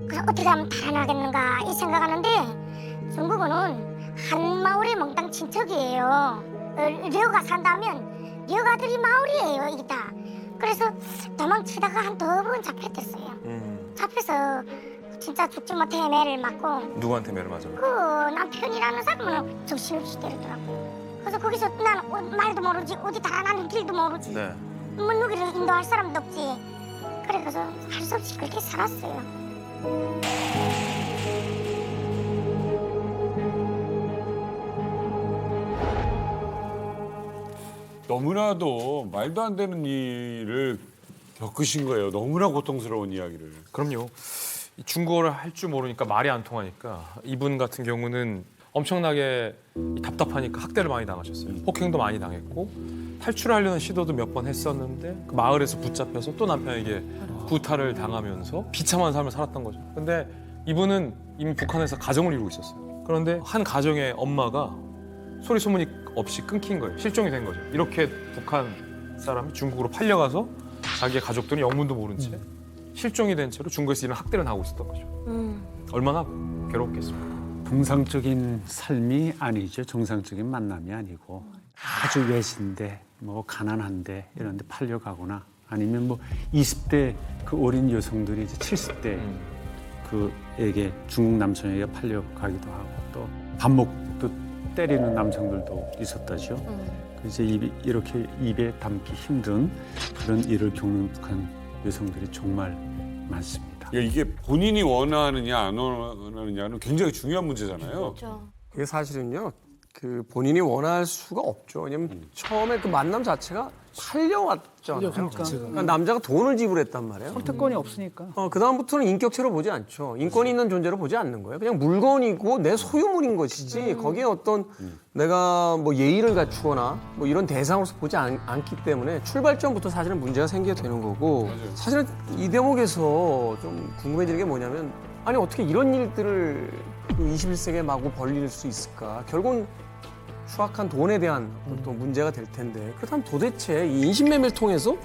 N: 그래서 어떻게 하면 달아나겠는가 이 생각하는데 중국은 한 마을의 몽땅 친척이에요. 려가 산다면 려가들이 마을이에요. 이게 다 그래서 도망치다가 한 2번 잡혔댔어요. 잡혀서 진짜 죽지 못해 매를 맞고
E: 누구한테 매를 맞아요?
N: 그 남편이라는 사람은 정신없이 때리더라고. 그래서 거기서 난 말도 모르지 어디 달아나는 길도 모르지.
E: 네.
N: 뭐 누구를 인도할 사람도 없지. 그래서 할 수 없이 그렇게 살았어요.
D: 너무나도 말도 안 되는 일을 겪으신 거예요. 너무나 고통스러운 이야기를.
E: 그럼요. 이 중국어를 할 줄 모르니까 말이 안 통하니까 이분 같은 경우는 엄청나게 답답하니까 학대를 많이 당하셨어요. 폭행도 많이 당했고 탈출하려는 시도도 몇 번 했었는데 그 마을에서 붙잡혀서 또 남편에게 구타를 당하면서 비참한 삶을 살았던 거죠. 근데 이분은 이미 북한에서 가정을 이루고 있었어요. 그런데 한 가정의 엄마가 소리 소문이 없이 끊긴 거예요. 실종이 된 거죠. 이렇게 북한 사람이 중국으로 팔려가서 자기의 가족들은 영문도 모른 채 실종이 된 채로 중국에서 이런 학대를 당하고 있었던 거죠. 얼마나 괴롭겠습니까?
I: 정상적인 삶이 아니죠. 정상적인 만남이 아니고 아주 외진데 뭐 가난한데 이런 데 팔려가거나 아니면 뭐 20대 그 어린 여성들이 이제 70대 그에게 중국 남성에게 팔려가기도 하고 또 반목도 때리는 남성들도 있었다죠. 이제 이렇게 입에 담기 힘든 그런 일을 겪는 북한 여성들이 정말 많습니다.
D: 이게 본인이 원하느냐 안 원하느냐는 굉장히 중요한 문제잖아요.
B: 그렇죠.
F: 그게 사실은요, 그 본인이 원할 수가 없죠. 왜냐면 처음에 그 만남 자체가 팔려왔잖아요. 그러니까 남자가 돈을 지불했단 말이에요.
G: 선택권이 없으니까.
F: 그 다음부터는 인격체로 보지 않죠. 인권이 있는 존재로 보지 않는 거예요. 그냥 물건이고 내 소유물인 것이지 거기에 어떤 내가 뭐 예의를 갖추거나 뭐 이런 대상으로서 보지 않기 때문에 출발점부터 사실은 문제가 생기게 되는 거고 사실은 이 대목에서 좀 궁금해지는 게 뭐냐면 아니 어떻게 이런 일들을 그 21세기에 마구 벌릴 수 있을까? 결국은 추악한 돈에 대한 또 문제가 될 텐데 그렇다면 도대체 이 인신매매를 통해서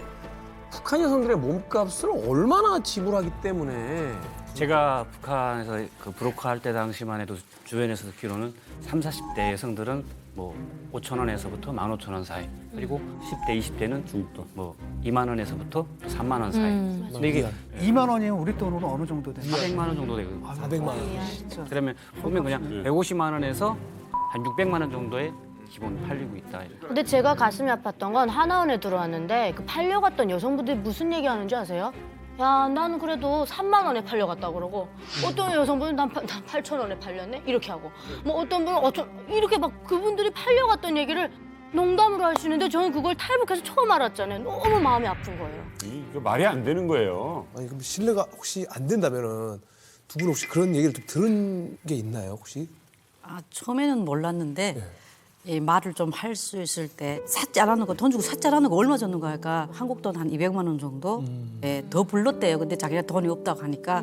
F: 북한 여성들의 몸값을 얼마나 지불하기 때문에
O: 제가 북한에서 그 브로커 할 때 당시만 해도 주변에서 듣기로는 30, 40대 여성들은 뭐 5천 원에서부터 15,000원 사이 그리고 10대, 20대는 중도 뭐 2만 원에서부터 3만 원 사이. 근데 이게
G: 2만 원이면 우리 돈으로 어느 정도 되나요?
O: 400만 원 정도 되거든요.
H: 400만 원.
O: 그러면 보면 그냥 150만 원에서 한 600만 원 정도의 기본 팔리고 있다.
B: 근데 제가 가슴이 아팠던 건 하나원에 들어왔는데 그 팔려갔던 여성분들이 무슨 얘기하는지 아세요? 야, 나는 그래도 3만 원에 팔려갔다 그러고 어떤 여성분은 난 8천 원에 팔렸네 이렇게 하고 뭐 어떤 분은 이렇게 막 그분들이 팔려갔던 얘기를 농담으로 하시는데 저는 그걸 탈북해서 처음 알았잖아요. 너무 마음이 아픈 거예요.
D: 이거 말이 안 되는 거예요.
H: 아니 그럼 신뢰가 혹시 안 된다면은 두 분 혹시 그런 얘기를 좀 들은 게 있나요 혹시?
P: 처음에는 몰랐는데 이 말을 좀 할 수 있을 때 샀자라는 거 돈 주고 샀자라는 거 얼마 줬는 거야? 그러니까 한국 돈 한 200만 원 정도 더 불렀대요. 근데 자기가 돈이 없다고 하니까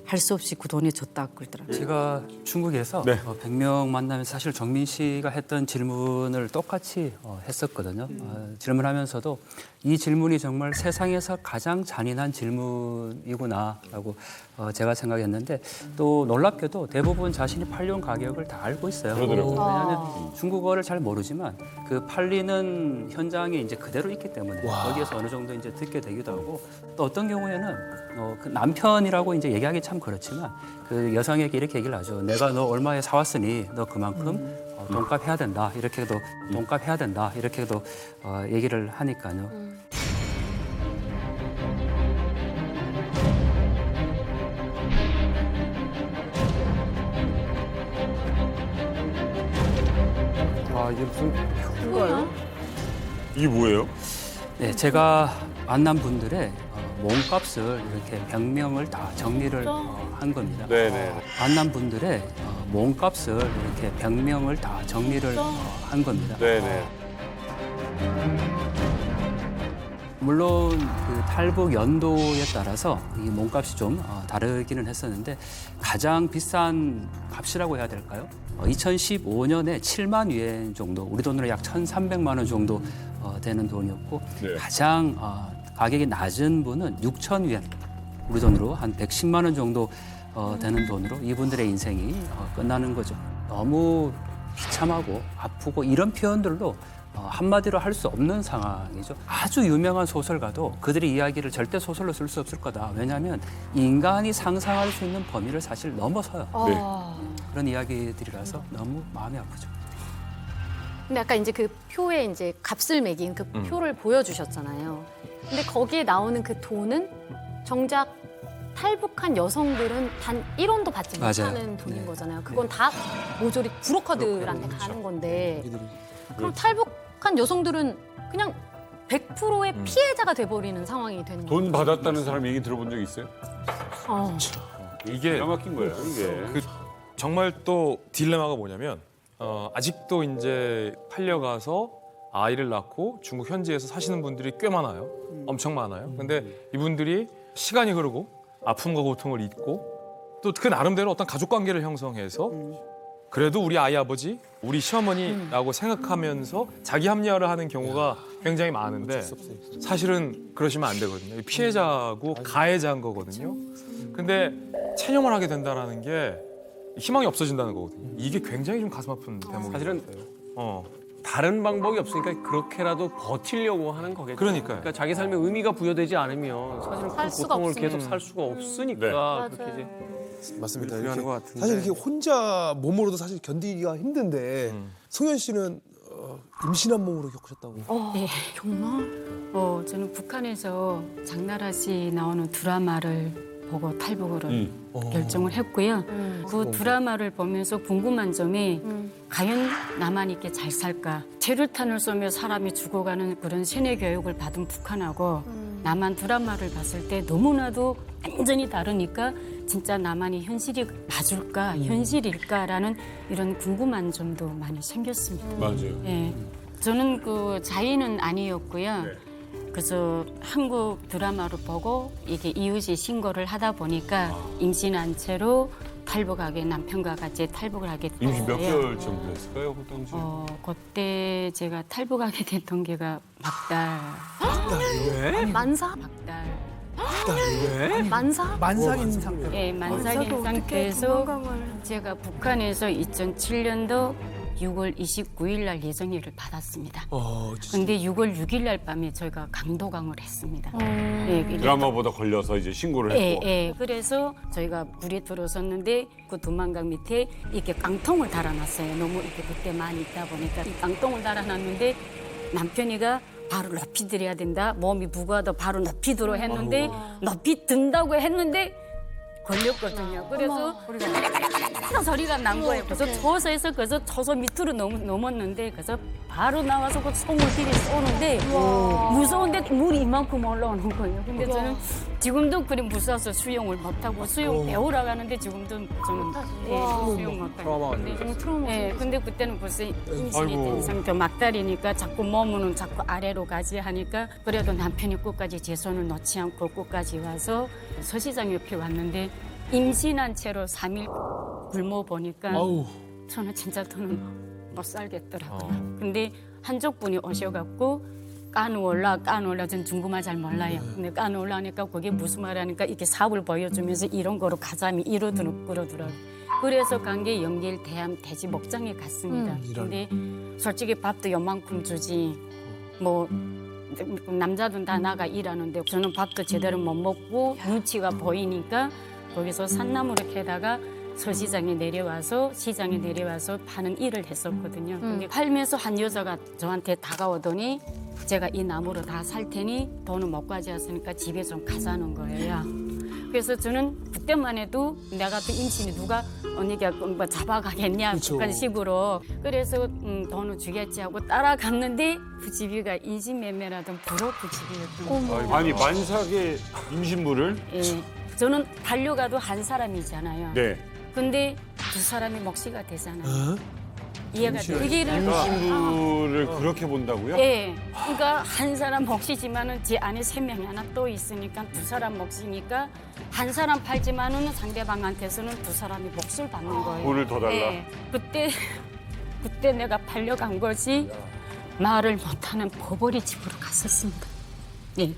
P: 할 수 없이 그 돈이 줬다고 그러더라고요.
M: 제가 중국에서 100명 만나면 사실 정민 씨가 했던 질문을 똑같이 했었거든요. 질문하면서도 이 질문이 정말 세상에서 가장 잔인한 질문이구나라고 제가 생각했는데 또 놀랍게도 대부분 자신이 팔려온 가격을 다 알고 있어요.
D: 그러더라고요.
M: 왜냐하면 중국어를 잘 모르지만 그 팔리는 현장이 이제 그대로 있기 때문에 거기에서 어느 정도 이제 듣게 되기도 하고 또 어떤 경우에는 그 남편이라고 이제 얘기하기 참 그렇지만 그 여성에게 이렇게 얘기를 하죠. 내가 너 얼마에 사왔으니 너 그만큼 돈값 해야 된다. 이렇게도 돈값 해야 된다. 이렇게도 얘기를 하니까요.
F: 이게 무슨 표인가요?
D: 이게 뭐예요?
M: 네, 제가 만난 분들의 몸값을 이렇게 100명을 다 정리를 한 겁니다.
D: 네네.
M: 만난 분들의 몸값을 이렇게 100명을 다 정리를 한 겁니다.
D: 네네.
M: 물론 그 탈북 연도에 따라서 이 몸값이 좀 다르기는 했었는데 가장 비싼 값이라고 해야 될까요? 2015년에 7만 위엔 정도, 우리 돈으로 약 1,300만 원 정도 되는 돈이었고 가장 가격이 낮은 분은 6천 위엔, 우리 돈으로 한 110만 원 정도 되는 돈으로 이분들의 인생이 끝나는 거죠. 너무 비참하고 아프고 이런 표현들로 한마디로 할 수 없는 상황이죠. 아주 유명한 소설가도 그들의 이야기를 절대 소설로 쓸 수 없을 거다. 왜냐하면 인간이 상상할 수 있는 범위를 사실 넘어서요. 그런 이야기들이라서 너무 마음이 아프죠.
K: 근데 아까 이제 그 표에 이제 값을 매긴 그 표를 보여주셨잖아요. 근데 거기에 나오는 그 돈은 정작 탈북한 여성들은 단 1원도 받지
M: 맞아요.
K: 못하는 돈인 거잖아요. 그건 다 모조리 브로커들한테 가는 건데 그럼 탈북한 여성들은 그냥 100%의 피해자가 돼버리는 상황이 되는 거예요.
D: 돈 받았다는 사람 얘기 들어본 적 있어요?
E: 이게
D: 기가 막힌 거예요, 이게.
E: 그 정말 또 딜레마가 뭐냐면 아직도 이제 팔려가서 아이를 낳고 중국 현지에서 사시는 분들이 꽤 많아요. 엄청 많아요. 근데 이분들이 시간이 흐르고 아픔과 고통을 잊고 또 그 나름대로 어떤 가족 관계를 형성해서 그래도 우리 아이 아버지, 우리 시어머니라고 생각하면서 자기 합리화를 하는 경우가 굉장히 많은데 사실은 그러시면 안 되거든요. 피해자고 가해자인 거거든요. 근데 체념을 하게 된다는 게 희망이 없어진다는 거거든요. 이게 굉장히 좀 가슴 아픈 대목이에요.
F: 사실은 다른 방법이 없으니까 그렇게라도 버티려고 하는 거겠죠.
E: 그러니까요.
F: 자기 삶에 의미가 부여되지 않으면 사실은 그
K: 살 수가
F: 고통을
K: 없으니까.
F: 계속 살 수가 없으니까
K: 네.
F: 그렇게 이제
H: 맞습니다.
F: 필요한
H: 이렇게
F: 것 같은데.
H: 사실 이렇게 혼자 몸으로도 사실 견디기가 힘든데 송현 씨는 임신한 몸으로 겪으셨다고.
P: 네, 정말? 저는 북한에서 장나라 씨 나오는 드라마를 보고 탈북을 결정을 했고요. 그 드라마를 보면서 궁금한 점이 과연 나만 이렇게 잘 살까? 체류탄을 쏘며 사람이 죽어가는 그런 세뇌 교육을 받은 북한하고 나만 드라마를 봤을 때 너무나도 완전히 다르니까 진짜 나만이 현실이 맞을까, 현실일까라는 이런 궁금한 점도 많이 생겼습니다.
D: 맞아요.
P: 예, 저는 그 자의는 아니었고요. 그래서 한국 드라마를 보고 이게 이웃이 신고를 하다 보니까 임신한 채로 탈북하게 남편과 같이 탈북을 하게 됐어요.
D: 임신 몇 개월 정도 됐을까요, 그 당시?
P: 그때 제가 탈북하게 됐던 게가 박달.
F: 왜?
K: 만사?
P: 박달.
F: 왜?
K: 만사?
G: 만삭인 상태.
P: 예, 만삭인 상태에서 제가 북한에서 2007년도 6월 29일 날 예정일을 받았습니다. 근데 6월 6일 날 밤에 저희가 강도강을 했습니다. 예,
D: 드라마보다 걸려서 이제 신고를 했고.
P: 예. 그래서 저희가 물에 들어섰는데 그 두만강 밑에 이렇게 깡통을 달아놨어요. 너무 이렇게 그때 많이 있다 보니까 이 깡통을 달아놨는데 남편이가 바로 높이 들어야 된다. 몸이 무거워도 바로 높이 들어 했는데 높이 든다고 했는데 걸렸거든요. 그래서 소리가 난 거예요. 그래서 저서에서 저서 밑으로 넘었는데 그래서 바로 나와서 그 송을 되게 쏘는데 무서운데 물이 이만큼 올라오는 거예요. 근데 저는 지금도 그리 무서워서 수영을 못하고 수영 배우러 가는데 지금도 저는 수영 못하고. 근데 그때는 벌써 임신이 된 상태 막달이니까 자꾸 몸은 자꾸 아래로 가지 하니까 그래도 남편이 끝까지 제 손을 놓지 않고 끝까지 와서 서시장 옆에 왔는데 임신한 채로 3일 굶어 보니까 저는 진짜 더는 못 살겠더라고요. 근데 한쪽 분이 오셔갖고 까누올라 전 중국말 잘 몰라요. 근데 까누올라 하니까 그게 무슨 말하니까 이렇게 삽을 보여주면서 이런 거로 가자미 이러더라고요. 그래서 간 게 연길 대암 돼지 목장에 갔습니다. 근데 솔직히 밥도 요만큼 주지 뭐 남자든 다 나가 일하는데 저는 밥도 제대로 못 먹고 눈치가 보이니까 거기서 산나무를 캐다가 서시장에 내려와서 시장에 내려와서 파는 일을 했었거든요. 근데 팔면서 한 여자가 저한테 다가오더니 제가 이 나무를 다 살 테니 돈을 못 가져왔으니까 집에 좀 가자는 거예요. 그래서 저는 그때만 해도 내가 또 임신이 누가 언니가 뭐 잡아가겠냐 그런 식으로 그래서 돈을 주겠지 하고 따라갔는데 그 집이가 인신매매라던 브로커 집이었던 거예요.
D: 아니 만삭의 임신부를?
P: 예, 저는 반려가도 한 사람이잖아요.
D: 네.
P: 근데 두 사람이 몫이가 되잖아요. 이해가 돼요.
D: 임신부를 그렇게 본다고요?
P: 예, 그러니까 한 사람 몫이지만은 제 안에 3명이 하나 또 있으니까 두 사람 몫이니까 한 사람 팔지만은 상대방한테서는 두 사람이 몫을 받는 거예요.
D: 돈을 더 달라.
P: 예, 그때 내가 팔려간 것이 말을 못하는 버버리 집으로 갔었습니다. 예.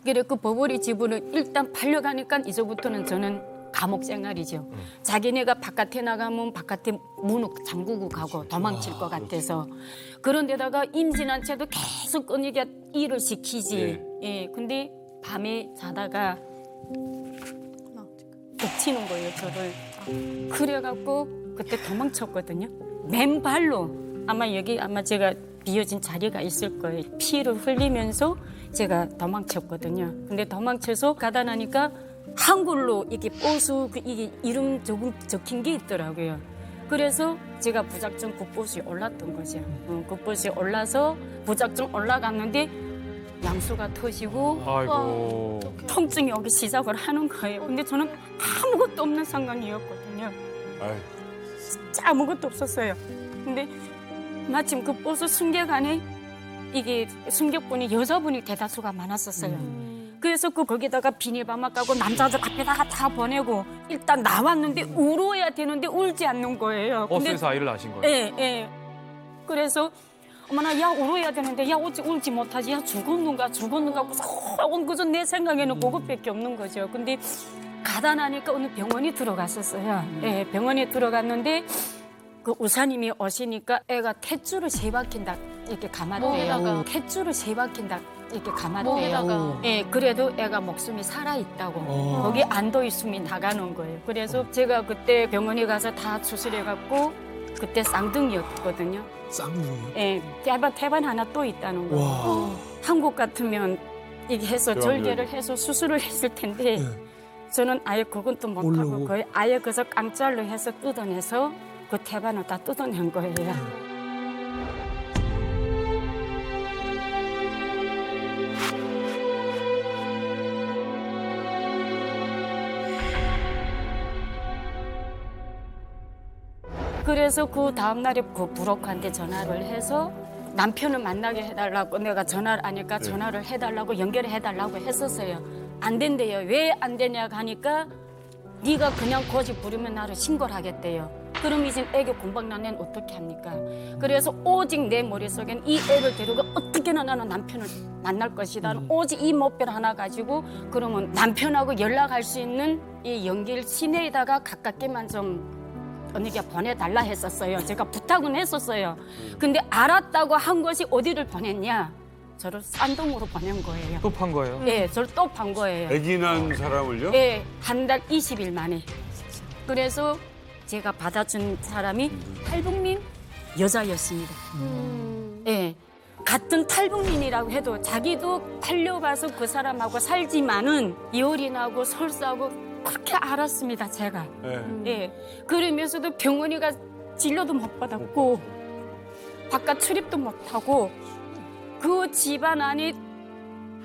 P: 그래 그 버버리 집으로 일단 팔려가니까 이제부터는 저는 감옥 생활이죠. 자기네가 바깥에 나가면 바깥에 문을 잠그고 가고 도망칠 것 같아서 그런데다가 임진한 채도 계속 끊이게 일을 시키지. 예. 근데 밤에 자다가 덮치는 거예요, 저를. 그래갖고 그때 도망쳤거든요. 맨발로 아마 제가 비어진 자리가 있을 거예요. 피를 흘리면서 제가 도망쳤거든요. 근데 도망쳐서 가다 나니까 한글로 이게 버스 이게 이름 조금 적힌 게 있더라고요. 그래서 제가 무작정 그 버스에 올랐던 거죠. 그 버스에 올라서 무작정 올라갔는데 양수가 터지고
E: 아이고.
P: 통증이 오기 시작을 하는 거예요. 근데 저는 아무것도 없는 상황이었거든요. 진짜 아무것도 없었어요. 근데 마침 그 버스 승객 안에 이게 승객분이 여자분이 대다수가 많았었어요. 그래서 거기다가 비닐바마 까고 남자들 앞에다가 다 보내고 일단 나왔는데 울어야 되는데 울지 않는 거예요.
E: 버스에서 아이를 낳으신 거예요?
P: 예, 예. 그래서 어머나 야 울어야 되는데 야 어찌 울지 못하지 야 죽었는가 그저 내 생각에는 그것밖에 없는 거죠. 근데 가다 나니까 어느 병원에 들어갔었어요. 예, 병원에 들어갔는데 그 의사님이 오시니까 애가 탯줄을 3바퀴 이렇게 감았대요. 탯줄을 3바퀴 이렇게 감았대요. 예, 그래도 애가 목숨이 살아있다고. 거기 안도 있음이 나가는 거예요. 그래서 제가 그때 병원에 가서 다 수술해갖고 그때 쌍둥이였거든요.
H: 쌍둥이요?
P: 예, 태반 하나 또 있다는 거예요. 한국 같으면 이게 해서 절개를 해서 수술을 했을 텐데 저는 아예 그건 또 못하고 거의 아예 그래서 깡짤로 해서 뜯어내서 그 태반을 다 뜯어낸 거예요. 그래서 그 다음날에 그 부록한테 전화를 해서 남편을 만나게 해달라고 내가 전화를 하니까 전화를 해달라고 연결을 해달라고 했었어요. 안 된대요. 왜 안 되냐고 하니까 네가 그냥 거지 부리면 나를 신고를 하겠대요. 그럼 이제 애기 공방 나는 어떻게 합니까? 그래서 오직 내 머릿속엔 이 애를 데리고 어떻게나 나는 남편을 만날 것이다. 오직 이 목표를 하나 가지고 그러면 남편하고 연락할 수 있는 이 연길 시내에다가 가깝게만 좀 언니가 보내달라 했었어요. 제가 부탁은 했었어요. 근데 알았다고 한 것이 어디를 보냈냐? 저를 쌍둥으로 보낸 거예요.
E: 또 판 거예요?
P: 네, 저를 또 판 거예요.
D: 아기 낳은 사람을요?
P: 네, 한 달 20일 만에. 그래서 제가 받아준 사람이 탈북민 여자였습니다. 네, 같은 탈북민이라고 해도 자기도 팔려가서 그 사람하고 살지만은 열이 나고 설사하고 그렇게 알았습니다, 제가. 예. 그러면서도 병원에 가 진료도 못 받았고 바깥 출입도 못 하고 그 집안 안에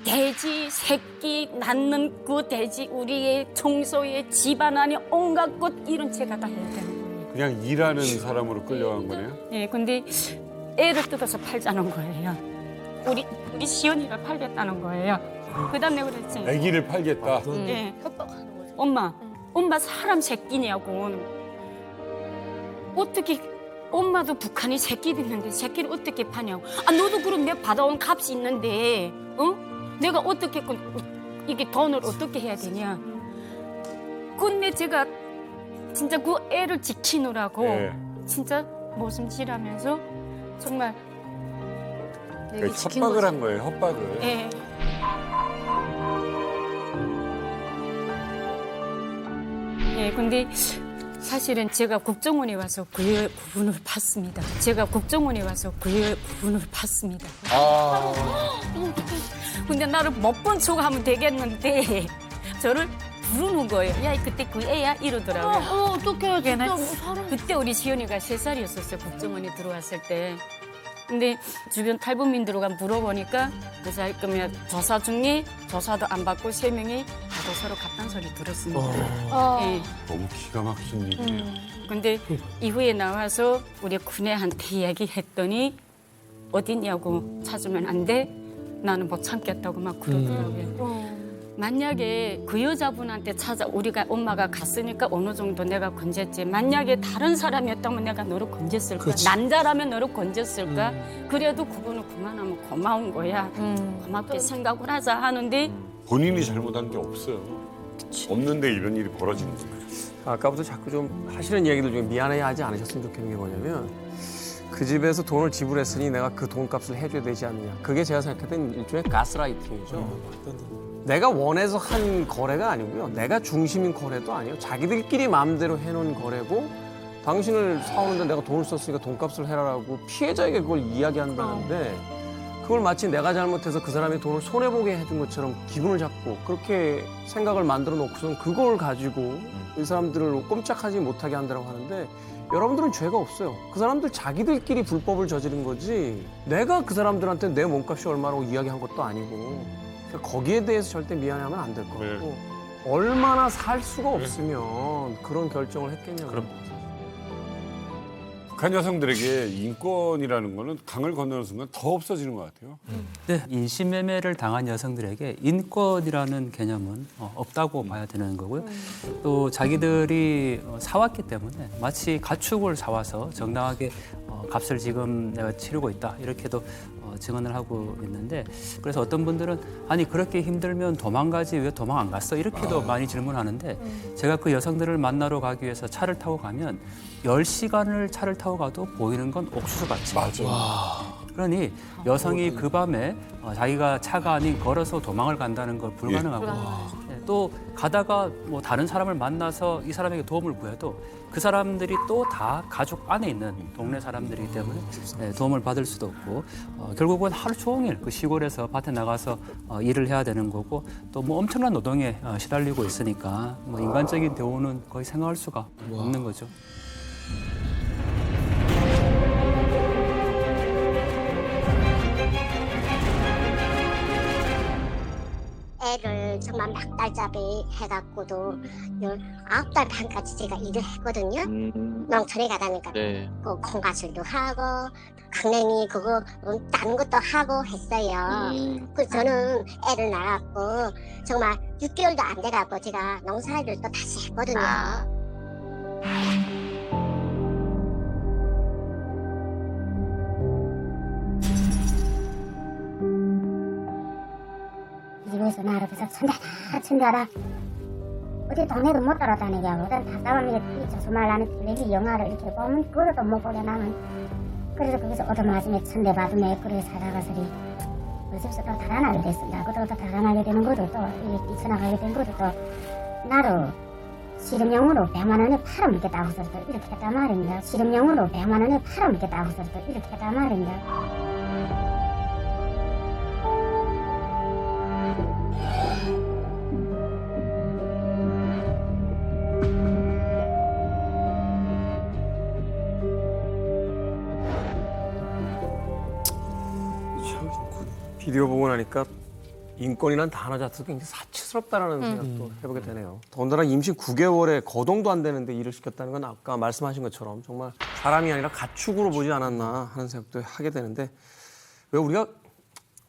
P: 돼지 새끼 낳는 그 돼지 우리의 청소에 집안 안에 온갖 것 이런 제가 다 해야 되는 거예요.
D: 그냥 일하는 사람으로 끌려간 거네요?
P: 예, 근데 애를 뜯어서 팔자는 거예요. 우리 시연이를 팔겠다는 거예요. 그다음 내가 그랬지.
D: 아기를 팔겠다?
P: 예. 엄마 사람 새끼냐고. 어떻게 엄마도 북한이 새끼도 있는데 새끼를 어떻게 파냐고. 아 너도 그럼 내가 받아온 값이 있는데 내가 어떻게 이게 돈을 어떻게 해야 되냐. 근데 제가 진짜 그 애를 지키느라고 진짜 모슴질하면서 정말
D: 협박을 한 거예요, 협박을.
P: 예. 예, 근데 사실은 제가 국정원에 와서 그 부분을 봤습니다. 근데 나를 못 본 척 하면 되겠는데 저를 부르는 거예요. 야, 그때 그 애야? 이러더라고요.
B: 어떡해, 진짜
P: 그때 우리 시연이가 3살이었었어요, 국정원에 들어왔을 때. 근데 주변 탈북민들과 물어보니까 그래서 할 거면 조사 중에 조사도 안 받고 3명이 다도 서로 같은 소리 들었습니다. 예.
D: 너무 기가 막힌 일이네요.
P: 근데 이후에 나와서 우리 군애한테 이야기했더니 어디냐고 찾으면 안 돼. 나는 못 참겠다고 막 그러더라고요. 만약에 그 여자분한테 우리가 엄마가 갔으니까 어느 정도 내가 건졌지. 만약에 다른 사람이었다면 내가 너를 건졌을까?
H: 그렇지.
P: 남자라면 너를 건졌을까? 그래도 그분은 그만하면 고마운 거야. 고맙게 생각을 하자 하는데
D: 본인이 잘못한 게 없어요. 없는데 이런 일이 벌어지는 거예요.
F: 아까부터 자꾸 좀 하시는 얘기들 중에 미안해하지 않으셨으면 좋겠는 게 뭐냐면 그 집에서 돈을 지불했으니 내가 그 돈값을 해줘야 되지 않느냐. 그게 제가 생각했던 일종의 가스라이팅이죠. 내가 원해서 한 거래가 아니고요. 내가 중심인 거래도 아니에요. 자기들끼리 마음대로 해놓은 거래고 당신을 사오는데 내가 돈을 썼으니까 돈값을 해라라고 피해자에게 그걸 이야기한다는데 그걸 마치 내가 잘못해서 그 사람의 돈을 손해보게 해준 것처럼 기분을 잡고 그렇게 생각을 만들어 놓고선 그걸 가지고 이 사람들을 꼼짝하지 못하게 한다고 하는데 여러분들은 죄가 없어요. 그 사람들 자기들끼리 불법을 저지른 거지 내가 그 사람들한테 내 몸값이 얼마라고 이야기한 것도 아니고 거기에 대해서 절대 미안해하면 안 될 것 같고 얼마나 살 수가 없으면 그런 결정을 했겠냐고.
D: 북한 여성들에게 인권이라는 거는 강을 건너는 순간 더 없어지는 것 같아요.
M: 네, 인신매매를 당한 여성들에게 인권이라는 개념은 없다고 봐야 되는 거고요. 또 자기들이 사왔기 때문에 마치 가축을 사와서 정당하게 값을 지금 내가 치르고 있다 이렇게도 증언을 하고 있는데 그래서 어떤 분들은 아니 그렇게 힘들면 도망가지 왜 도망 안 갔어 이렇게도 많이 질문하는데 제가 그 여성들을 만나러 가기 위해서 차를 타고 가면 10시간을 차를 타고 가도 보이는 건 옥수수밭이 맞아. 그러니 여성이 그 밤에 자기가 차가 아닌 걸어서 도망을 간다는 건 불가능하고 또 가다가 뭐 다른 사람을 만나서 이 사람에게 도움을 구해도 그 사람들이 또 다 가족 안에 있는 동네 사람들이기 때문에 도움을 받을 수도 없고 결국은 하루 종일 그 시골에서 밭에 나가서 일을 해야 되는 거고 또 뭐 엄청난 노동에 시달리고 있으니까 뭐 인간적인 대우는 거의 생각할 수가 없는 거죠.
N: 애를 정말 막달잡이 해갖고도 19달 반까지 제가 일을 했거든요. 농촌에 가다니까 그 콩가술도 하고 강냉이 그거 다른 것도 하고 했어요. 그래서 저는 애를 낳았고 정말 6개월도 안 돼갖고 제가 농사일을 또 다시 했거든요.
Q: 집에서 나를 그래서 천대하라 어디 동네도 못 따라다니게 하고 답답하면 정말 나는 텔레비 영화를 이렇게 보면 그것도 못 보게 나는 그래서 거기서 얻어맞으면 천대받으면 그래 살아가서리 우리 집에서 또 달아나게 됐습니다. 그것도 또 달아나게 되는 것도 또 뛰쳐나가게 된 것도 또 나를 실험용으로 100만 원에 팔아먹겠다고 해서 또 이렇게 했단 말입니다. 실험용으로 100만 원에 팔아먹겠다고 해서 또 이렇게 했단 말입니다.
F: 비디오 보고 나니까 인권이란 단어 자체도 굉장히 사치스럽다라는 생각도 해보게 되네요. 더군다나 임신 9개월에 거동도 안 되는데 일을 시켰다는 건 아까 말씀하신 것처럼 정말 사람이 아니라 가축으로 보지 않았나 하는 생각도 하게 되는데 왜 우리가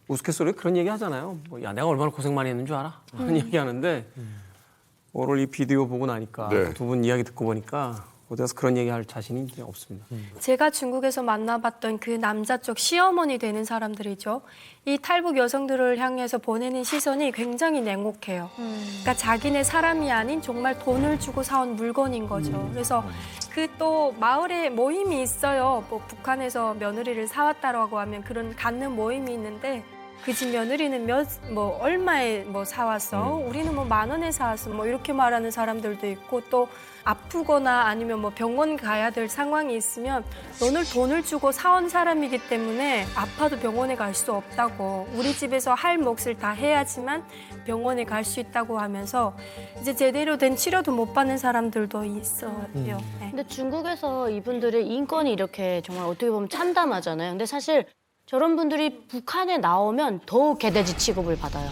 F: 우스갯소리에 그런 얘기 하잖아요. 뭐, 야 내가 얼마나 고생 많이 했는 줄 알아? 하는 얘기 하는데 오늘 이 비디오 보고 나니까 두 분 이야기 듣고 보니까 어디서 그런 얘기할 자신이 이제 없습니다.
L: 제가 중국에서 만나봤던 그 남자 쪽 시어머니 되는 사람들이죠. 이 탈북 여성들을 향해서 보내는 시선이 굉장히 냉혹해요. 그러니까 자기네 사람이 아닌 정말 돈을 주고 사온 물건인 거죠. 그래서 그 또 마을에 모임이 있어요. 뭐 북한에서 며느리를 사왔다라고 하면 그런 갖는 모임이 있는데 그 집 며느리는 얼마에 사왔어? 우리는 10,000원에 사왔어. 이렇게 말하는 사람들도 있고 또 아프거나 아니면 병원 가야 될 상황이 있으면 너는 돈을 주고 사온 사람이기 때문에 아파도 병원에 갈 수 없다고 우리 집에서 할 몫을 다 해야지만 병원에 갈 수 있다고 하면서 이제 제대로 된 치료도 못 받는 사람들도 있어요. 네.
B: 근데 중국에서 이분들의 인권이 이렇게 정말 어떻게 보면 참담하잖아요. 근데 사실 저런 분들이 북한에 나오면 더욱 개돼지 취급을 받아요.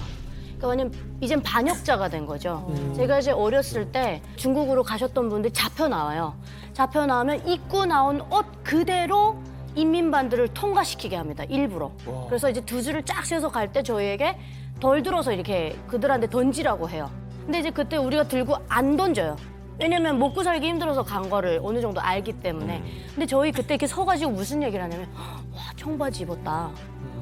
B: 그러니까 왜냐면 이젠 반역자가 된 거죠. 제가 이제 어렸을 때 중국으로 가셨던 분들이 잡혀 나와요. 잡혀 나오면 입고 나온 옷 그대로 인민반들을 통과시키게 합니다. 일부러. 그래서 이제 두 줄을 쫙 세워서 갈 때 저희에게 덜 들어서 이렇게 그들한테 던지라고 해요. 근데 이제 그때 우리가 들고 안 던져요. 왜냐면 먹고 살기 힘들어서 간 거를 어느 정도 알기 때문에. 근데 저희 그때 이렇게 서가지고 무슨 얘기를 하냐면 와 청바지 입었다.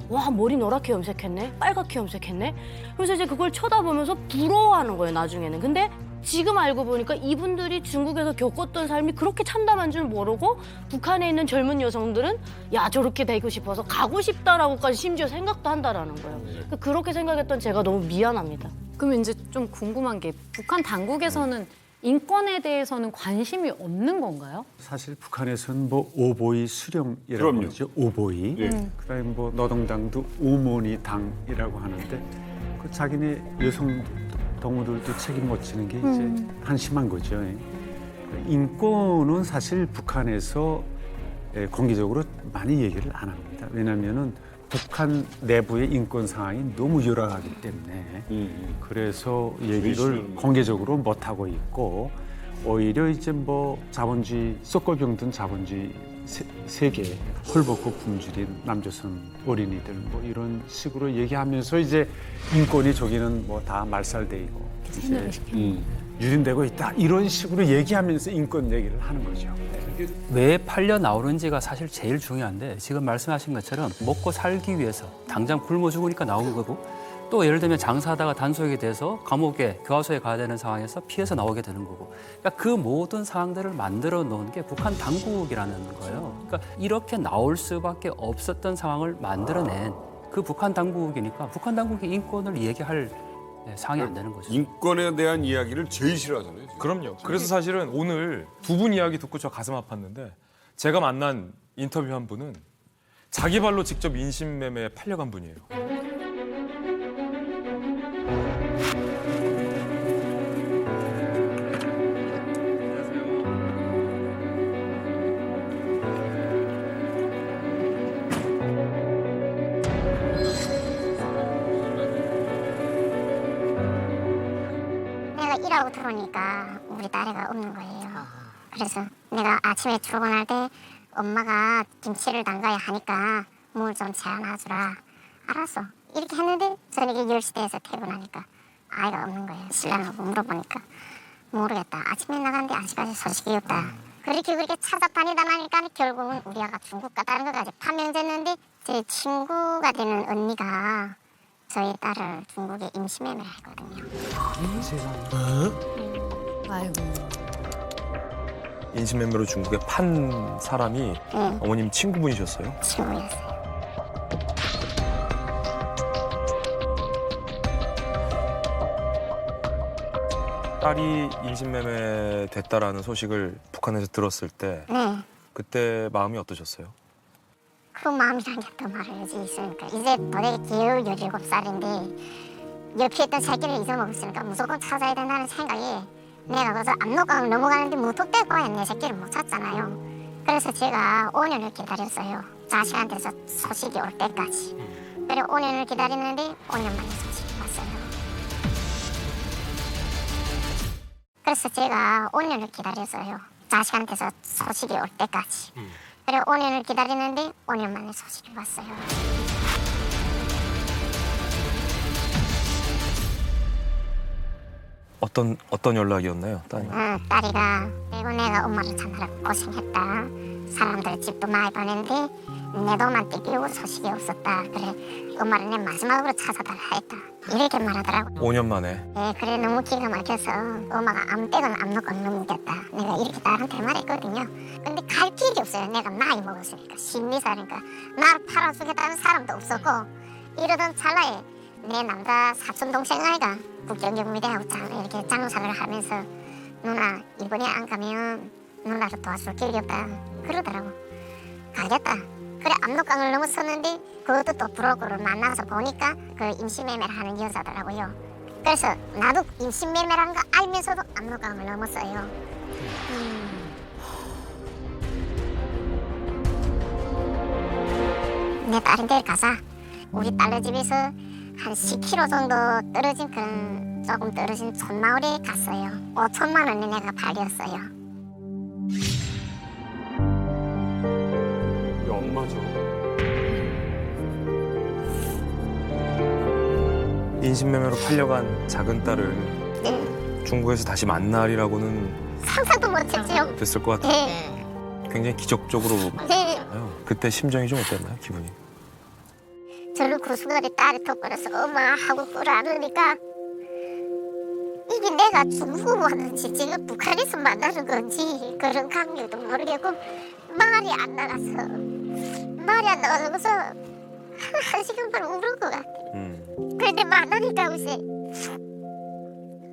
B: 와 머리 노랗게 염색했네. 빨갛게 염색했네. 그래서 이제 그걸 쳐다보면서 부러워하는 거예요 나중에는. 근데 지금 알고 보니까 이분들이 중국에서 겪었던 삶이 그렇게 참담한 줄 모르고 북한에 있는 젊은 여성들은 야 저렇게 되고 싶어서 가고 싶다라고까지 심지어 생각도 한다라는 거예요. 그렇게 생각했던 제가 너무 미안합니다.
K: 그럼 이제 좀 궁금한 게 북한 당국에서는 인권에 대해서는 관심이 없는 건가요?
I: 사실 북한에서는 뭐 오보이 수령이라고
D: 그럼요.
I: 그러죠. 오보이.
D: 예.
I: 그다음에 뭐 노동당도 오모니 당이라고 하는데 그 자기네 여성 동무들도 책임 못 지는 게 이제 한심한 거죠. 인권은 사실 북한에서 공개적으로 많이 얘기를 안 합니다. 왜냐하면은 북한 내부의 인권 상황이 너무 열악하기 때문에 그래서 얘기를 공개적으로 못 하고 있고 오히려 이제 뭐 자본주의 썩고 병든 자본주의 세계 헐벗고 굶주린 남조선 어린이들 뭐 이런 식으로 얘기하면서 이제 인권이 저기는 뭐 다 말살돼 있고 이제 유린되고 있다 이런 식으로 얘기하면서 인권 얘기를 하는 거죠.
M: 왜 팔려 나오는지가 사실 제일 중요한데 지금 말씀하신 것처럼 먹고 살기 위해서 당장 굶어 죽으니까 나온 거고 또 예를 들면 장사하다가 단속이 돼서 감옥에 교화소에 가야 되는 상황에서 피해서 나오게 되는 거고 그러니까 그 모든 상황들을 만들어 놓은 게 북한 당국이라는 거예요. 그러니까 이렇게 나올 수밖에 없었던 상황을 만들어낸 그 북한 당국이니까 북한 당국이 인권을 얘기할 상황이 안 되는 거죠.
D: 인권에 대한 이야기를 제일 싫어하잖아요. 지금.
E: 그럼요. 그래서 사실은 오늘 두 분 이야기 듣고 저 가슴 아팠는데 제가 만난 인터뷰 한 분은 자기 발로 직접 인신매매에 팔려간 분이에요.
Q: 내가 일하고 들어오니까 우리 딸애가 없는 거예요. 그래서 내가 아침에 출근할 때 엄마가 김치를 담가야 하니까 물 좀 재워놔주라. 알았어. 이렇게 했는데 저녁에 10시 돼서 퇴근하니까 아이가 없는 거예요. 신랑하고 물어보니까 모르겠다. 아침에 나갔는데 아직까지 소식이 없다. 그렇게 찾아다니다 나니까 결국은 우리 아가 중국 갔다는 것까지 판명됐는데 제 친구가 되는 언니가 저희 딸을 중국에 임시매매를 했거든요.
K: 아이고.
E: 인신매매로 중국에 판 사람이 어머님 친구분이셨어요?
Q: 친구였어요.
E: 딸이 인신매매 됐다라는 소식을 북한에서 들었을 때 그때 마음이 어떠셨어요?
Q: 그 마음이란 게 더 말해야지 있으니까 이제 도대체 겨우 17살인데 옆에 있던 새끼를 잊어먹었으니까 무조건 찾아야 된다는 생각에 내가 그래서 압록강을 넘어가는데 무턱대고 내 새끼를 못 찾잖아요. 그래서 제가 5년을 기다렸어요. 자식한테서 소식이 올 때까지. 그래 5년을 기다리는데 5년 만에 소식이 왔어요. 그래서 제가 5년을 기다렸어요. 자식한테서 소식이 올 때까지. 그래 5년을 기다리는데 5년 만에 소식이 왔어요.
E: 어떤 연락이었나요, 딸이?
Q: 딸이가 그리고 내가 엄마를 찾느라 고생했다. 사람들 집도 많이 보냈는데 내 돈만 떼기고 소식이 없었다. 그래 엄마를 내 마지막으로 찾아달라 했다. 이렇게 말하더라고.
E: 5년 만에.
Q: 네, 그래 너무 기가 막혀서 엄마가 아무 때거나 압록강 넘기겠다. 내가 이렇게 딸한테 말했거든요. 근데 갈 길이 없어요. 내가 나이 먹었으니까 12살이니까 나를 팔아주겠다는 사람도 없었고 이러던 찰나에 내 남자 사촌 동생 아이가 국경경미대하고 이렇게 장사를 하면서 누나 이번에 안 가면 누나를 도와줄 길이 없다 그러더라고. 가겠다. 그래 압록강을 넘었었는데 그것도 또 브로커를 만나서 보니까 그 임시매매를 하는 여자더라고요. 그래서 나도 임시매매라는 거 알면서도 압록강을 넘었어요. 내 딸인 데 가자. 우리 딸네 집에서 한 10km 정도 떨어진 그런 조금 떨어진 촌마을에 갔어요. 5천만 원에 내가 팔렸어요.
D: 엄마죠.
E: 인신매매로 팔려간 작은 딸을 중국에서 다시 만나리라고는
N: 상상도 못했지요.
E: 됐을 것 같아요.
N: 네.
E: 굉장히 기적적으로.
N: 네.
E: 그때 심정이 좀 어땠나요, 기분이?
N: 저는 그 순간에 딸이 톡 걸어서 엄마 하고 꿀 안으니까 이게 내가 중국 왔는지 지금 북한에서 만나는 건지 그런 감격도 모르겠고 말이 안 나가서 한 시간만 울은 것 같아. 그런데 만나니까 이제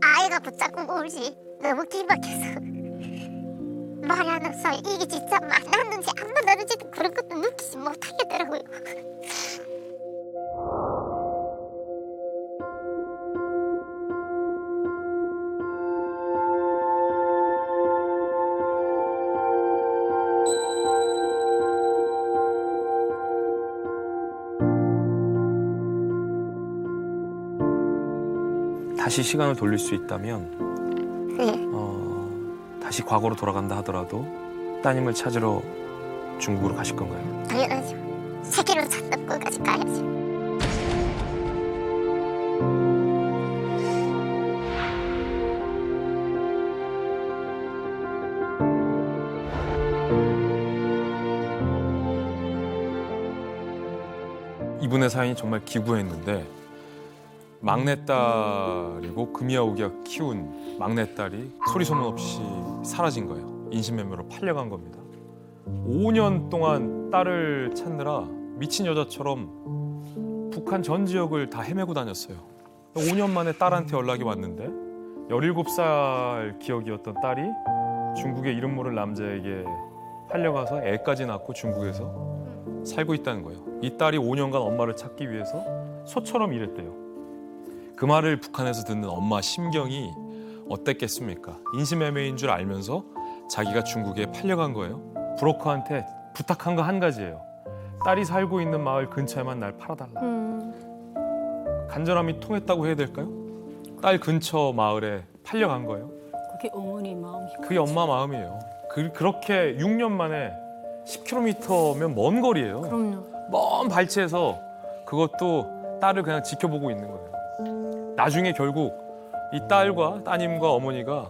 N: 아이가 붙잡고 울지 너무 기막혀서 말이 안 나서 이게 진짜 만났는지 안 만났는지 그런 것도 느끼지 못하겠더라고요.
E: 다시 시간을 돌릴 수 있다면 다시 과거로 돌아간다 하더라도 따님을 찾으러 중국으로 가실 건가요?
N: 당연하죠. 세계로 찾는 것까지 가야죠.
E: 이분의 사연이 정말 기구했는데 막내딸이고 금이아오기가 키운 막내딸이 소리 소문 없이 사라진 거예요. 인신매매로 팔려간 겁니다. 5년 동안 딸을 찾느라 미친 여자처럼 북한 전 지역을 다 헤매고 다녔어요. 5년 만에 딸한테 연락이 왔는데 17살 기억이었던 딸이 중국의 이름 모를 남자에게 팔려가서 애까지 낳고 중국에서 살고 있다는 거예요. 이 딸이 5년간 엄마를 찾기 위해서 소처럼 일했대요. 그 말을 북한에서 듣는 엄마 심경이 어땠겠습니까? 인신매매인 줄 알면서 자기가 중국에 팔려간 거예요. 브로커한테 부탁한 거 한 가지예요. 딸이 살고 있는 마을 근처에만 날 팔아달라. 간절함이 통했다고 해야 될까요? 딸 근처 마을에 팔려간 거예요.
P: 그게 어머니 마음이.
E: 그게 엄마 마음이에요. 그렇게 6년 만에 10km면 먼 거리예요.
B: 그럼요.
E: 먼 발치에서 그것도 딸을 그냥 지켜보고 있는 거예요. 나중에 결국 이 딸과 따님과 어머니가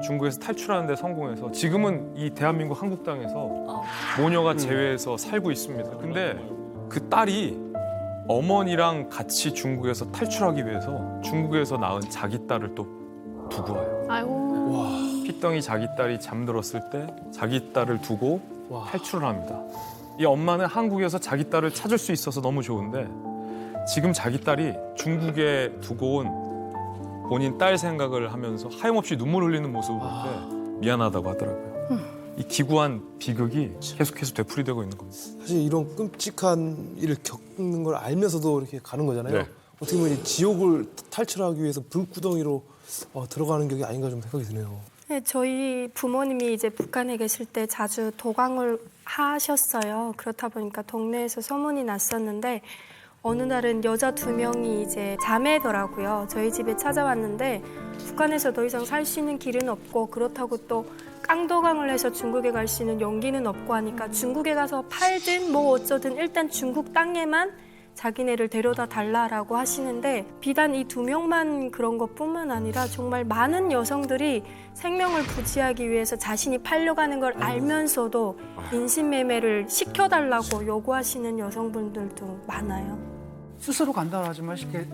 E: 중국에서 탈출하는 데 성공해서 지금은 이 대한민국 한국 땅에서 모녀가 제외해서 살고 있습니다. 근데 그 딸이 어머니랑 같이 중국에서 탈출하기 위해서 중국에서 낳은 자기 딸을 또 두고 와요.
K: 아이고.
E: 피덩이 자기 딸이 잠들었을 때 자기 딸을 두고 탈출을 합니다. 이 엄마는 한국에서 자기 딸을 찾을 수 있어서 너무 좋은데 지금 자기 딸이 중국에 두고 온 본인 딸 생각을 하면서 하염없이 눈물 흘리는 모습을 볼 때 미안하다고 하더라고요. 이 기구한 비극이 계속해서 되풀이되고 있는 겁니다.
H: 사실 이런 끔찍한 일을 겪는 걸 알면서도 이렇게 가는 거잖아요.
E: 네.
H: 어떻게 보면 이 지옥을 탈출하기 위해서 불구덩이로 들어가는 격이 아닌가 좀 생각이 드네요.
L: 네, 저희 부모님이 이제 북한에 계실 때 자주 도강을 하셨어요. 그렇다 보니까 동네에서 소문이 났었는데 어느 날은 여자 2명이 이제 자매더라고요. 저희 집에 찾아왔는데 북한에서 더 이상 살 수 있는 길은 없고 그렇다고 또 깡도강을 해서 중국에 갈 수 있는 용기는 없고 하니까 중국에 가서 팔든 뭐 어쩌든 일단 중국 땅에만 자기네를 데려다 달라라고 하시는데 비단 이 2명만 그런 것뿐만 아니라 정말 많은 여성들이 생명을 부지하기 위해서 자신이 팔려가는 걸 알면서도 인신매매를 시켜달라고 요구하시는 여성분들도 많아요.
G: 스스로 간단하지만 쉽게